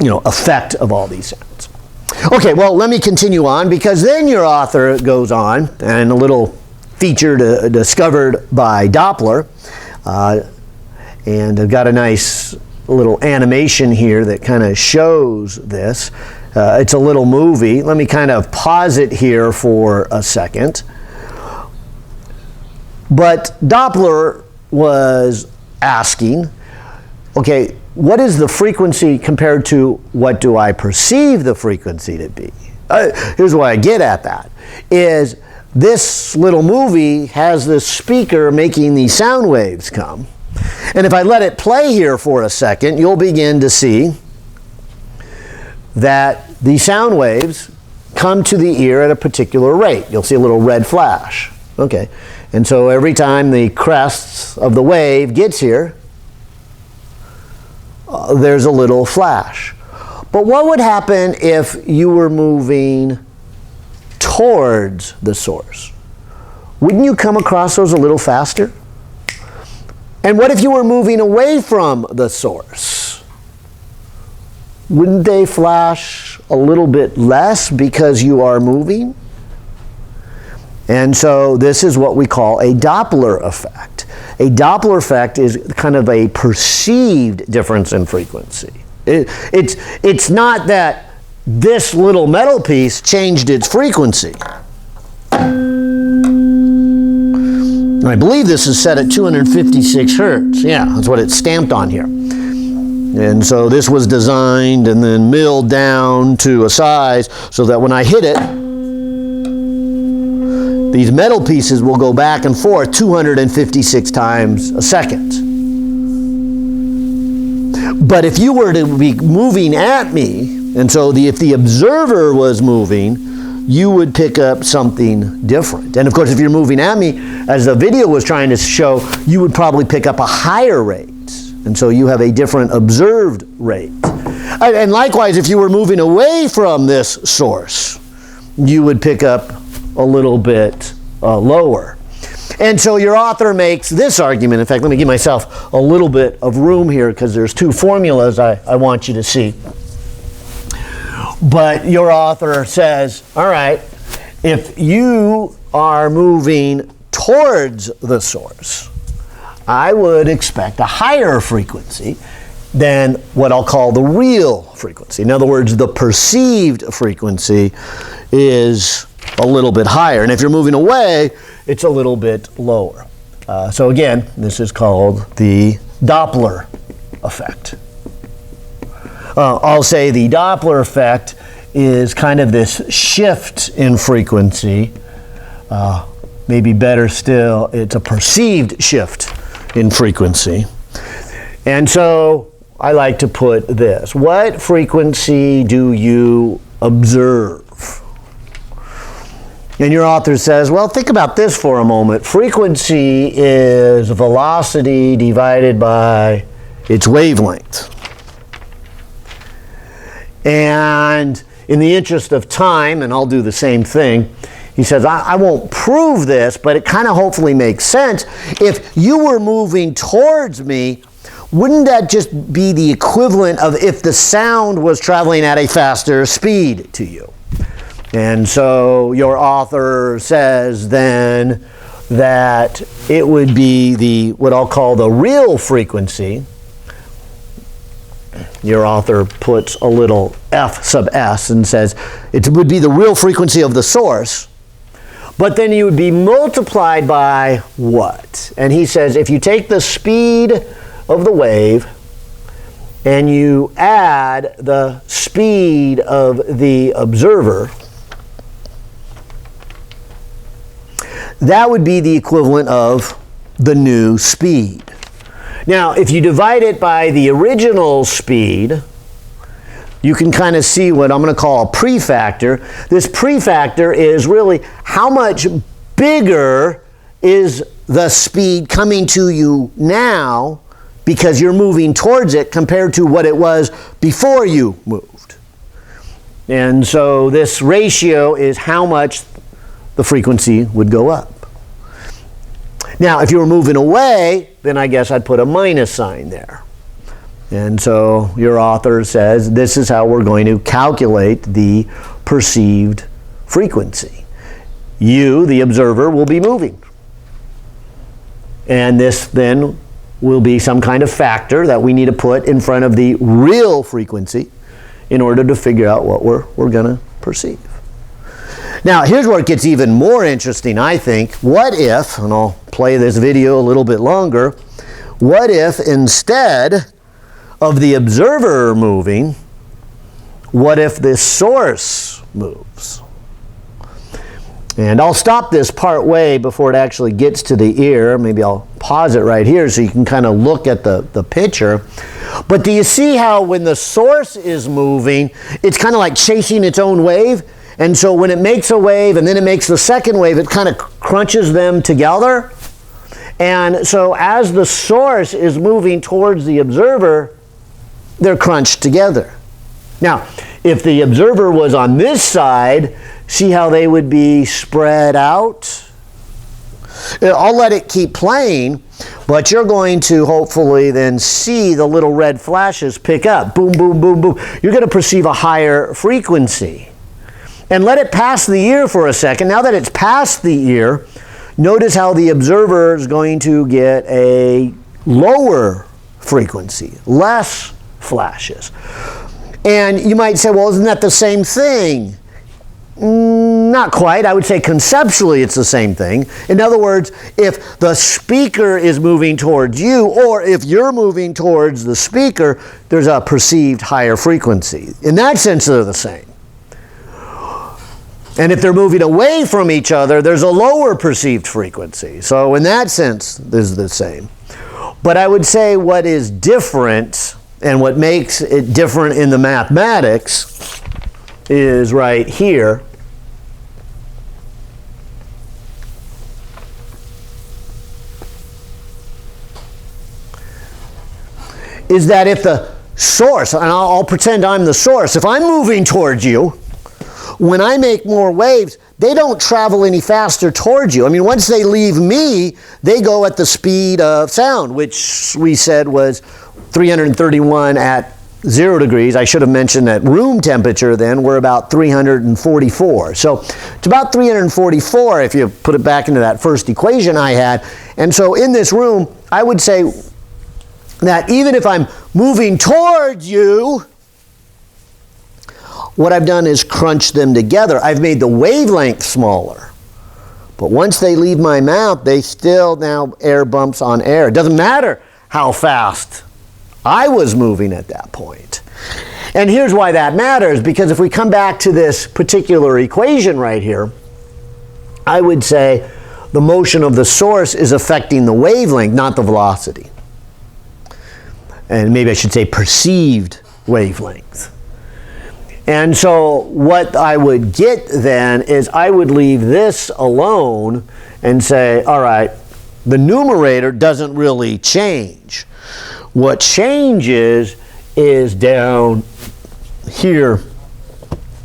effect of all these sounds. Okay, well, let me continue on, because then your author goes on, and a little feature discovered by Doppler, and I've got a nice little animation here that kind of shows this. It's a little movie. Let me kind of pause it here for a second. But Doppler was asking, okay, what is the frequency compared to what do I perceive the frequency to be? Here's why I get at that, is this little movie has this speaker making these sound waves come. And if I let it play here for a second, you'll begin to see that the sound waves come to the ear at a particular rate. You'll see a little red flash. Okay, and so every time the crest of the wave gets here, there's a little flash. But what would happen if you were moving towards the source? Wouldn't you come across those a little faster? And what if you were moving away from the source? Wouldn't they flash a little bit less because you are moving? And so this is what we call a Doppler effect. A Doppler effect is kind of a perceived difference in frequency. It's not that this little metal piece changed its frequency. I believe this is set at 256 hertz. Yeah, that's what it's stamped on here. And so this was designed and then milled down to a size so that when I hit it, these metal pieces will go back and forth 256 times a second. But if you were to be moving at me, and so if the observer was moving, you would pick up something different. And of course, if you're moving at me, as the video was trying to show, you would probably pick up a higher rate. And so you have a different observed rate. And likewise, if you were moving away from this source, you would pick up a little bit lower. And so your author makes this argument. In fact, let me give myself a little bit of room here because there's two formulas I want you to see. But your author says, all right, if you are moving towards the source, I would expect a higher frequency than what I'll call the real frequency. In other words, the perceived frequency is a little bit higher. And if you're moving away, it's a little bit lower. So again, this is called the Doppler effect. I'll say the Doppler effect is kind of this shift in frequency. Maybe better still, it's a perceived shift in frequency. And so I like to put this. What frequency do you observe? And your author says, well, think about this for a moment. Frequency is velocity divided by its wavelength. And in the interest of time, and I'll do the same thing, he says, I won't prove this, but it kind of hopefully makes sense. If you were moving towards me, wouldn't that just be the equivalent of if the sound was traveling at a faster speed to you? And so your author says then that it would be the what I'll call the real frequency. Your author puts a little f sub s and says it would be the real frequency of the source, but then you would be multiplied by what? And he says if you take the speed of the wave and you add the speed of the observer, that would be the equivalent of the new speed. Now, if you divide it by the original speed, you can kind of see what I'm going to call a prefactor. This prefactor is really how much bigger is the speed coming to you now because you're moving towards it compared to what it was before you moved. And so this ratio is how much the frequency would go up. Now, if you were moving away, then I guess I'd put a minus sign there. And so your author says this is how we're going to calculate the perceived frequency. You, the observer, will be moving. And this then will be some kind of factor that we need to put in front of the real frequency in order to figure out what we're going to perceive. Now, here's where it gets even more interesting, I think. What if, and I'll play this video a little bit longer, what if instead of the observer moving, what if the source moves? And I'll stop this part way before it actually gets to the ear. Maybe I'll pause it right here so you can kind of look at the picture. But do you see how when the source is moving, it's kind of like chasing its own wave? And so when it makes a wave and then it makes the second wave, it kind of crunches them together. And so as the source is moving towards the observer, they're crunched together. Now, if the observer was on this side, see how they would be spread out? I'll let it keep playing, but you're going to hopefully then see the little red flashes pick up. Boom, boom, boom, boom. You're going to perceive a higher frequency. And let it pass the ear for a second. Now that it's past the ear, notice how the observer is going to get a lower frequency, less flashes. And you might say, well, isn't that the same thing? Not quite. I would say conceptually it's the same thing. In other words, if the speaker is moving towards you, or if you're moving towards the speaker, there's a perceived higher frequency. In that sense, they're the same. And if they're moving away from each other, there's a lower perceived frequency. So in that sense, this is the same. But I would say what is different and what makes it different in the mathematics is right here. Is that if the source, and I'll pretend I'm the source, if I'm moving towards you, when I make more waves, they don't travel any faster towards you. I mean, once they leave me, they go at the speed of sound, which we said was 331 at 0 degrees. I should have mentioned at room temperature then, we're about 344. So it's about 344 if you put it back into that first equation I had. And so in this room, I would say that even if I'm moving towards you, what I've done is crunch them together. I've made the wavelength smaller. But once they leave my mouth, they still now air bumps on air. It doesn't matter how fast I was moving at that point. And here's why that matters, because if we come back to this particular equation right here, I would say the motion of the source is affecting the wavelength, not the velocity. And maybe I should say perceived wavelength. And so what I would get then is I would leave this alone and say, all right, the numerator doesn't really change. What changes is down here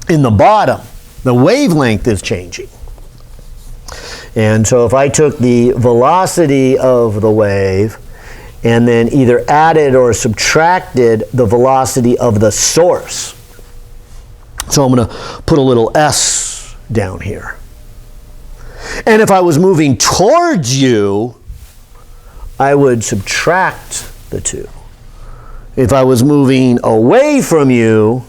in the bottom. The wavelength is changing. And so if I took the velocity of the wave and then either added or subtracted the velocity of the source. So I'm going to put a little s down here. And if I was moving towards you, I would subtract the two. If I was moving away from you,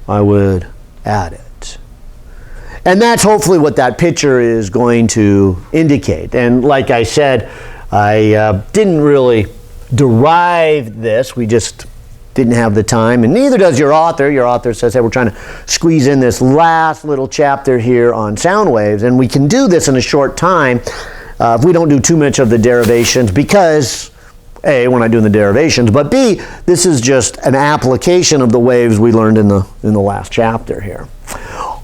I would add it. And that's hopefully what that picture is going to indicate. And like I said, I didn't really derive this. We just didn't have the time, and neither does your author. Your author says, hey, we're trying to squeeze in this last little chapter here on sound waves, and we can do this in a short time if we don't do too much of the derivations, because A, we're not doing the derivations, but B, this is just an application of the waves we learned in the last chapter here.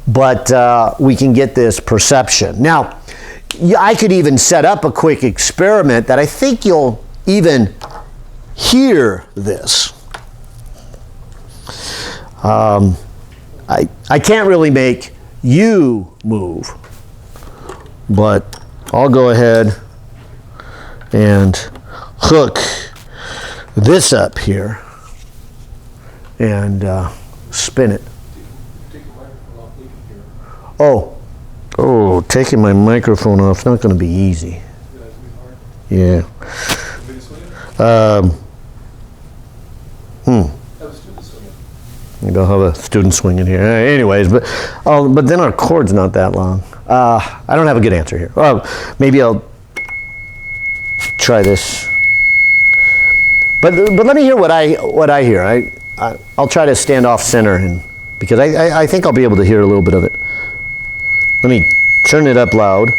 But we can get this perception. Now, I could even set up a quick experiment that I think you'll even hear this. I can't really make you move, but I'll go ahead and hook this up here and spin it. Oh, taking my microphone off is not going to be easy. Yeah. We don't have a student swinging here. Anyways, but then our cord's not that long. I don't have a good answer here. Maybe I'll try this. But let me hear what I hear. I'll try to stand off center, because I think I'll be able to hear a little bit of it. Let me turn it up loud.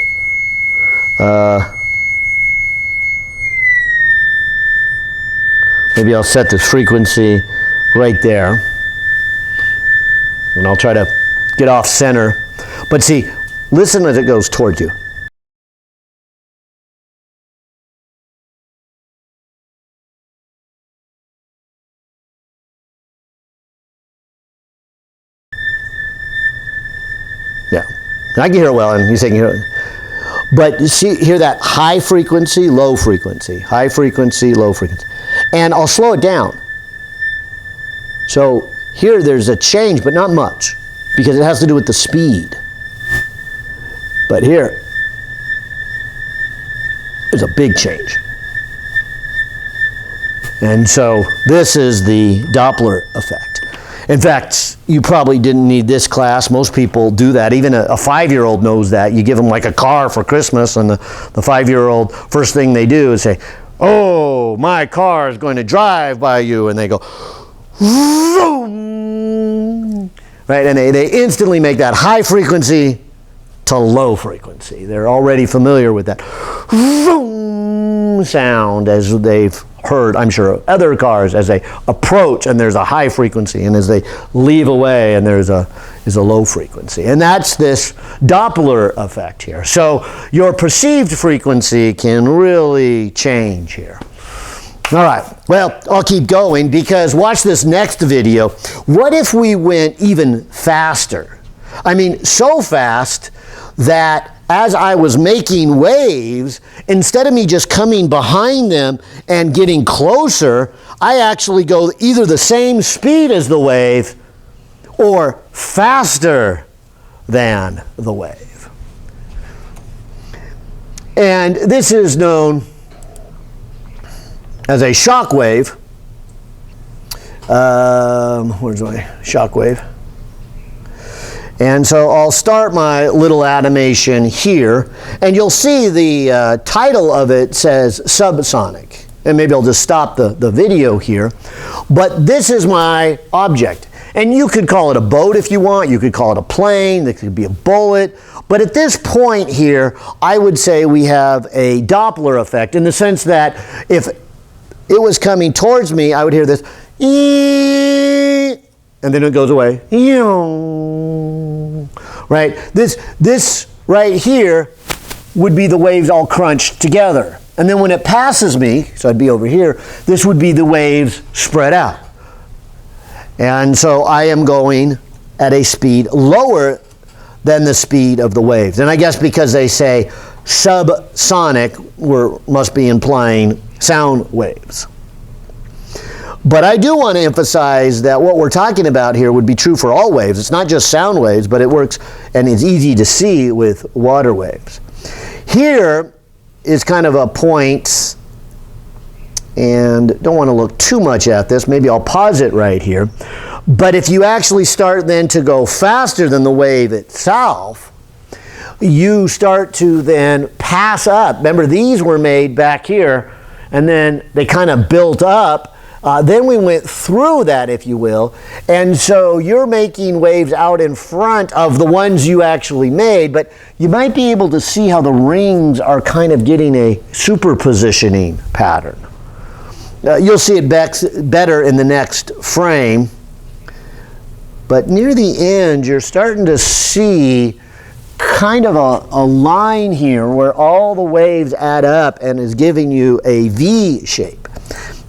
Maybe I'll set the frequency right there. And I'll try to get off center. But see, listen as it goes towards you. Yeah, I can hear it well, and you say you can hear it. But you see, hear that high frequency, low frequency, high frequency, low frequency. And I'll slow it down. So here there's a change, but not much, because it has to do with the speed. But here, there's a big change. And so this is the Doppler effect. In fact, you probably didn't need this class. Most people do that. Even a 5-year-old knows that. You give them like a car for Christmas, and the 5-year-old, first thing they do is say, oh, my car is going to drive by you. And they go, vroom. Right? And they instantly make that high frequency to low frequency. They're already familiar with that vroom sound as they've heard, I'm sure, other cars as they approach, and there's a high frequency, and as they leave away, and there's a low frequency. And that's this Doppler effect here. So your perceived frequency can really change here. All right, well, I'll keep going, because watch this next video. What if we went even faster? I mean, so fast that as I was making waves, instead of me just coming behind them and getting closer, I actually go either the same speed as the wave or faster than the wave. And this is known as a shock wave. Where's my shock wave? And so I'll start my little animation here, and you'll see the title of it says subsonic. And maybe I'll just stop the video here. But this is my object. And you could call it a boat if you want. You could call it a plane. It could be a bullet. But at this point here, I would say we have a Doppler effect in the sense that if it was coming towards me, I would hear this, and then it goes away. Right? This right here would be the waves all crunched together. And then when it passes me, so I'd be over here, this would be the waves spread out. And so I am going at a speed lower than the speed of the waves. And I guess because they say subsonic, must be implying sound waves. But I do want to emphasize that what we're talking about here would be true for all waves. It's not just sound waves, but it works and it's easy to see with water waves. Here is kind of a point, and don't want to look too much at this. Maybe I'll pause it right here. But if you actually start then to go faster than the wave itself, you start to then pass up. Remember, these were made back here, and then they kind of built up. Then we went through that, if you will, and so you're making waves out in front of the ones you actually made, but you might be able to see how the rings are kind of getting a superpositioning pattern. You'll see it better in the next frame, but near the end you're starting to see kind of a line here where all the waves add up and is giving you a V shape.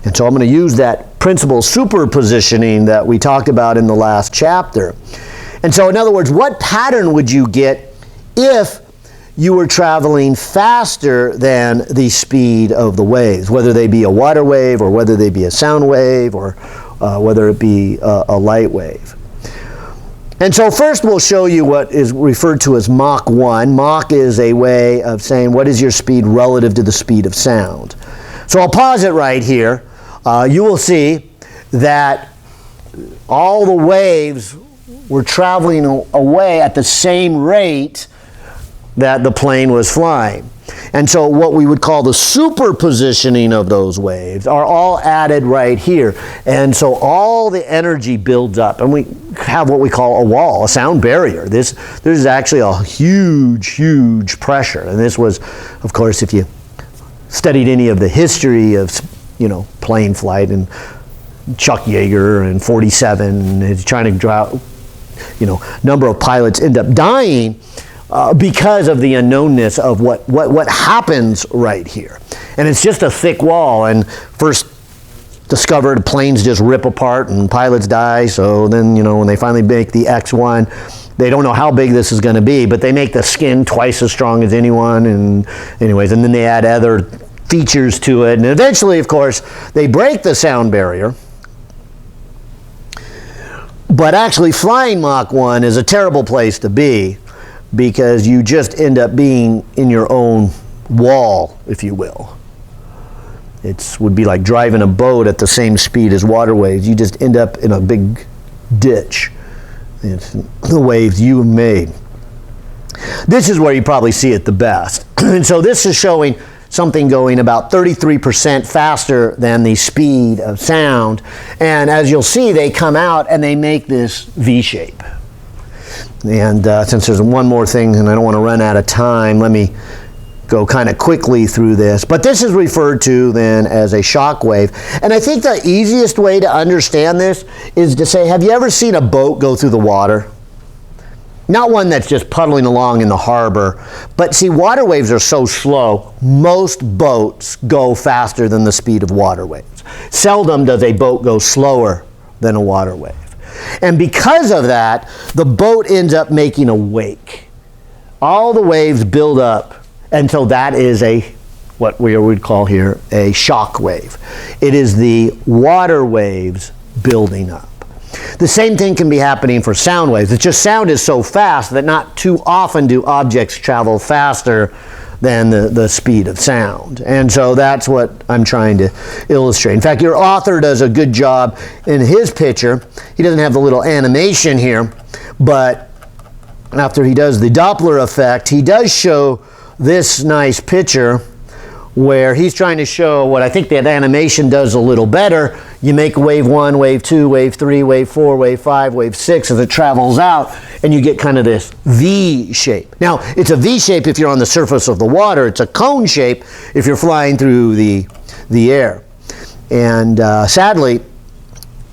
And so I'm going to use that principle superpositioning that we talked about in the last chapter. And so in other words, what pattern would you get if you were traveling faster than the speed of the waves, whether they be a water wave or whether they be a sound wave or whether it be a light wave? And so first we'll show you what is referred to as Mach 1. Mach is a way of saying what is your speed relative to the speed of sound. So I'll pause it right here. You will see that all the waves were traveling away at the same rate that the plane was flying. And so what we would call the superpositioning of those waves are all added right here. And so all the energy builds up, and we have what we call a wall, a sound barrier. There's actually a huge pressure. And this was, of course, if you studied any of the history of plane flight, and Chuck Yeager and 47 is trying to draw, number of pilots end up dying because of the unknownness of what happens right here. And it's just a thick wall, and first discovered planes just rip apart and pilots die. So then, when they finally make the X1, they don't know how big this is going to be, but they make the skin twice as strong as anyone, and then they add other features to it, and eventually, of course, they break the sound barrier. But actually flying Mach 1 is a terrible place to be, because you just end up being in your own wall, if you will. It would be like driving a boat at the same speed as water waves. You just end up in a big ditch. It's the waves you have made. This is where you probably see it the best. And so this is showing something going about 33% faster than the speed of sound. And as you'll see, they come out and they make this V shape. And since there's one more thing, and I don't want to run out of time, let me go kind of quickly through this. But this is referred to then as a shock wave. And I think the easiest way to understand this is to say, have you ever seen a boat go through the water? Not one that's just puddling along in the harbor, but see, water waves are so slow, most boats go faster than the speed of water waves. Seldom does a boat go slower than a water wave. And because of that, the boat ends up making a wake. All the waves build up until that is what we would call here a shock wave. It is the water waves building up. The same thing can be happening for sound waves. It's just sound is so fast that not too often do objects travel faster than the speed of sound. And so that's what I'm trying to illustrate. In fact, your author does a good job in his picture. He doesn't have the little animation here, but after he does the Doppler effect, he does show this nice picture where he's trying to show what I think that animation does a little better. You make wave 1, wave 2, wave 3, wave 4, wave 5, wave 6 as it travels out, and you get kind of this V shape. Now, it's a V shape if you're on the surface of the water. It's a cone shape if you're flying through the air. And sadly,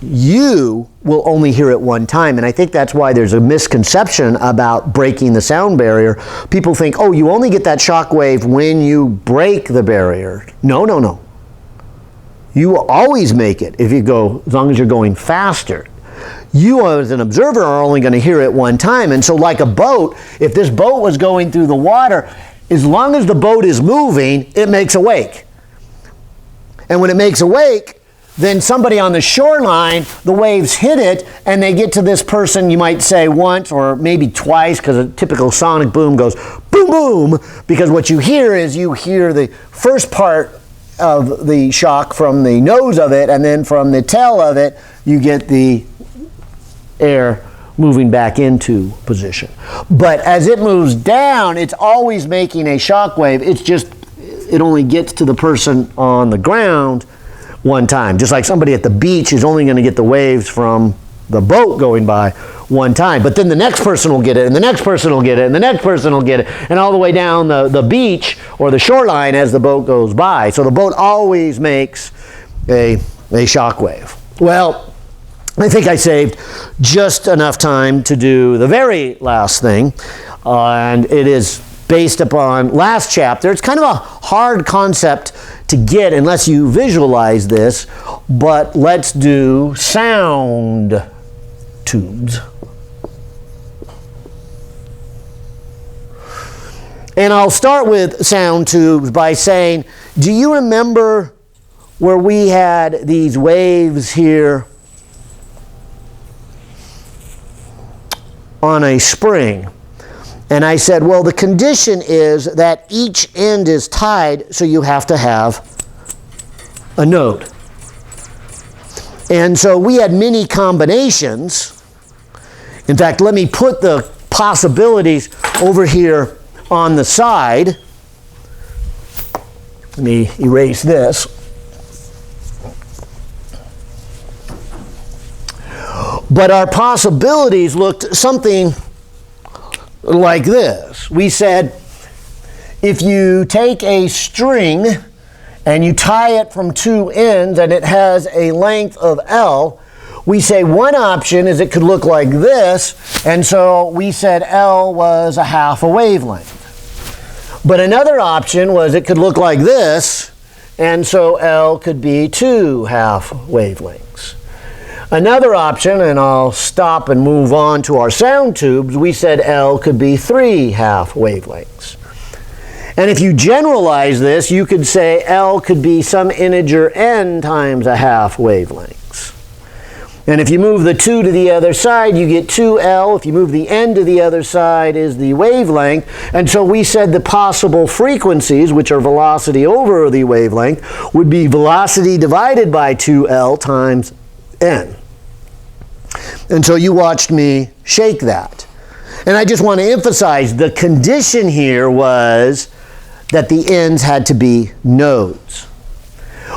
you will only hear it one time, and I think that's why there's a misconception about breaking the sound barrier. People think, oh, you only get that shock wave when you break the barrier. No, no, no. You will always make it if you go, as long as you're going faster. You as an observer are only going to hear it one time, and so like a boat, if this boat was going through the water, as long as the boat is moving, it makes a wake. And when it makes a wake, then somebody on the shoreline, the waves hit it, and they get to this person, you might say once or maybe twice, because a typical sonic boom goes boom, boom, because what you hear is you hear the first part of the shock from the nose of it, and then from the tail of it, you get the air moving back into position. But as it moves down, it's always making a shock wave. It's just, it only gets to the person on the ground one time. Just like somebody at the beach is only going to get the waves from the boat going by one time. But then the next person will get it, and the next person will get it, and the next person will get it, and all the way down the beach or the shoreline as the boat goes by. So the boat always makes a shock wave. Well, I think I saved just enough time to do the very last thing, and it is based upon last chapter. It's kind of a hard concept to get unless you visualize this, but let's do sound tubes. And I'll start with sound tubes by saying, do you remember where we had these waves here on a spring? And I said, well, the condition is that each end is tied, so you have to have a node. And so we had many combinations. In fact, let me put the possibilities over here on the side. Let me erase this. But our possibilities looked something like this. We said, if you take a string and you tie it from two ends and it has a length of L, we say one option is it could look like this, and so we said L was a half a wavelength. But another option was it could look like this, and so L could be 2 half wavelengths. Another option, and I'll stop and move on to our sound tubes, we said L could be 3 half wavelengths. And if you generalize this, you could say L could be some integer n times a half wavelengths. And if you move the 2 to the other side, you get 2L. If you move the n to the other side is the wavelength. And so we said the possible frequencies, which are velocity over the wavelength, would be velocity divided by 2L times n. And so you watched me shake that. And I just want to emphasize the condition here was that the ends had to be nodes.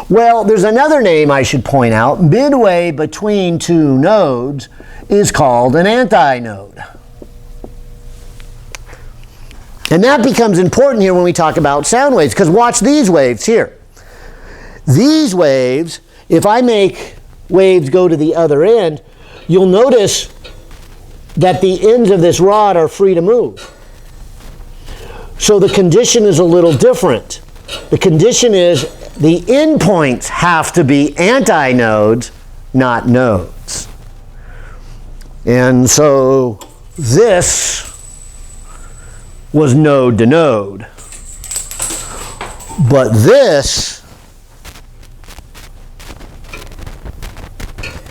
Well, there's another name I should point out. Midway between two nodes is called an antinode. And that becomes important here when we talk about sound waves, because watch these waves here. These waves, if I make waves go to the other end, you'll notice that the ends of this rod are free to move. So the condition is a little different. The condition is the endpoints have to be antinodes, not nodes. And so this was node to node. But this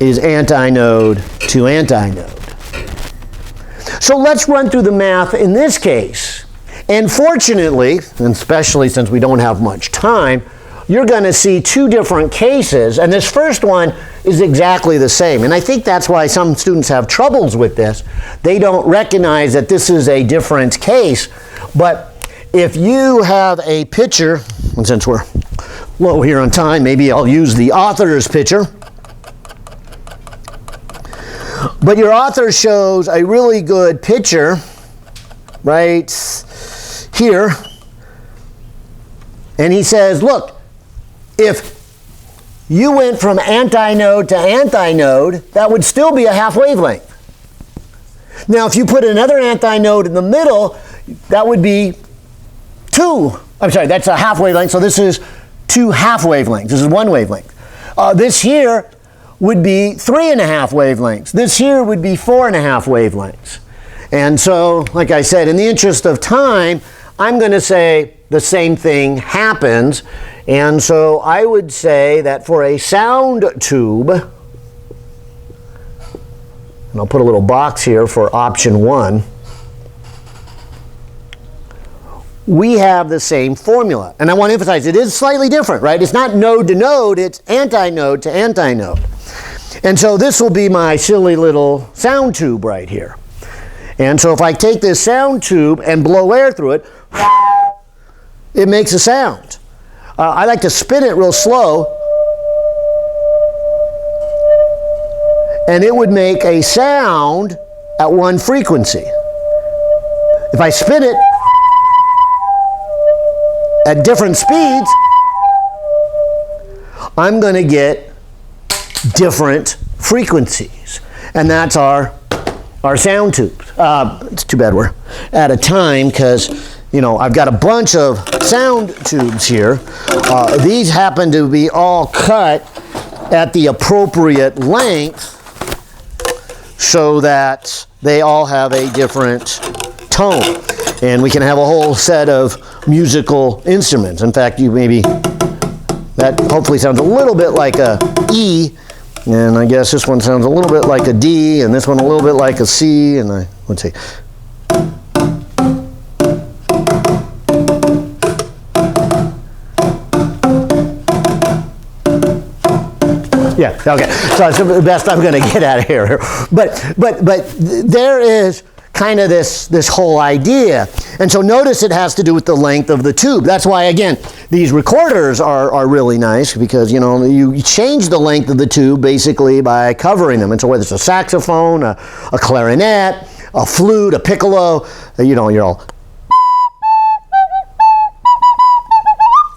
is antinode to antinode. So let's run through the math in this case. And fortunately, and especially since we don't have much time, you're going to see two different cases, and this first one is exactly the same. And I think that's why some students have troubles with this. They don't recognize that this is a different case. But if you have a picture, and since we're low here on time, maybe I'll use the author's picture. But your author shows a really good picture right here. And he says, look, if you went from antinode to antinode, that would still be a half wavelength. Now, if you put another antinode in the middle, that would be that's a half wavelength, so this is 2 half wavelengths. This is 1 wavelength. This here would be 3.5 wavelengths. This here would be 4.5 wavelengths. And so, like I said, in the interest of time, I'm going to say the same thing happens. And so I would say that for a sound tube, and I'll put a little box here for option 1, we have the same formula. And I want to emphasize, it is slightly different, right? It's not node to node, it's antinode to antinode. And so this will be my silly little sound tube right here. And so if I take this sound tube and blow air through it, it makes a sound. I like to spin it real slow, and it would make a sound at 1 frequency. If I spin it at different speeds, I'm going to get different frequencies. And that's our sound tube. It's too bad we're out of time because, you know, I've got a bunch of sound tubes here. These happen to be all cut at the appropriate length so that they all have a different tone. And we can have a whole set of musical instruments. In fact, that hopefully sounds a little bit like a E, and I guess this one sounds a little bit like a D, and this one a little bit like a C, and let's see. Yeah, okay. So that's the best I'm going to get out of here. But there is kind of this whole idea. And so notice it has to do with the length of the tube. That's why, again, these recorders are really nice because, you know, you change the length of the tube basically by covering them. And so whether it's a saxophone, a clarinet, a flute, a piccolo, you know, you're all,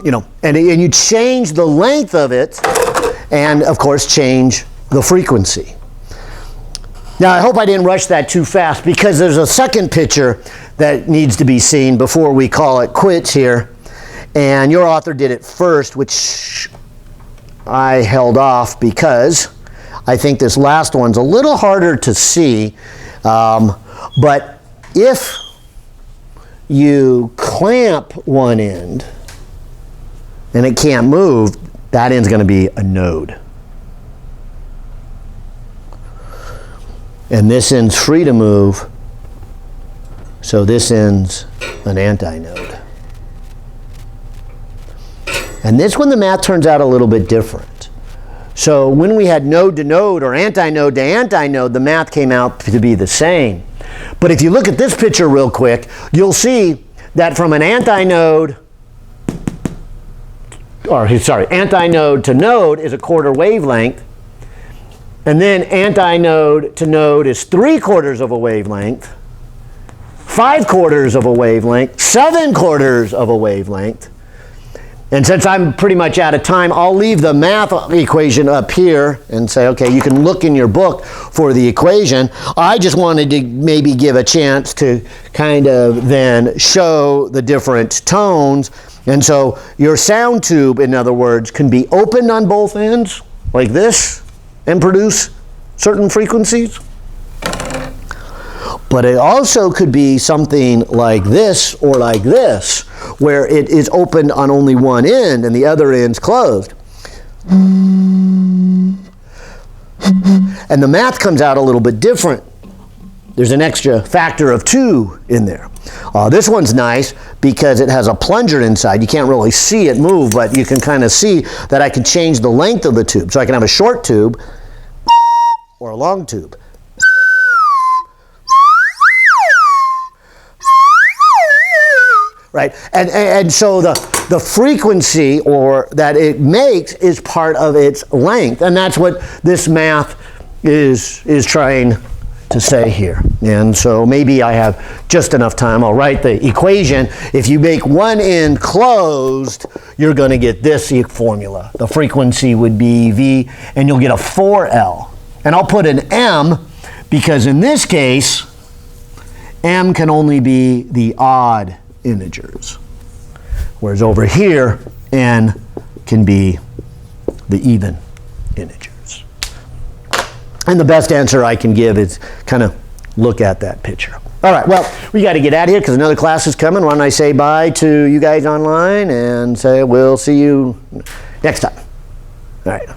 you know, and you change the length of it and, of course, change the frequency. Now, I hope I didn't rush that too fast because there's a second picture that needs to be seen before we call it quits here. And your author did it first, which I held off because I think this last one's a little harder to see. But if you clamp one end and it can't move, that end's going to be a node. And this end's free to move, so this end's an antinode. And this one, the math turns out a little bit different. So when we had node to node or antinode to antinode, the math came out to be the same. But if you look at this picture real quick, you'll see that from an antinode to node is a 1/4 wavelength. And then antinode to node is 3/4 of a wavelength, 5/4 of a wavelength, 7/4 of a wavelength. And since I'm pretty much out of time, I'll leave the math equation up here and say, okay, you can look in your book for the equation. I just wanted to maybe give a chance to kind of then show the different tones. And so your sound tube, in other words, can be opened on both ends, like this, and produce certain frequencies. But it also could be something like this or like this, where it is opened on only one end and the other end's closed. And the math comes out a little bit different. There's an extra factor of 2 in there. This one's nice because it has a plunger inside. You can't really see it move, but you can kind of see that I can change the length of the tube. So I can have a short tube or a long tube. Right? And so the frequency or that it makes is part of its length. And that's what this math is trying to say here. And so maybe I have just enough time. I'll write the equation. If you make one end closed, you're going to get this formula. The frequency would be V, and you'll get a 4L. And I'll put an M because in this case, M can only be the odd integers. Whereas over here, N can be the even integers. And the best answer I can give is kind of look at that picture. All right, well, we got to get out of here because another class is coming. Why don't I say bye to you guys online and say we'll see you next time. All right.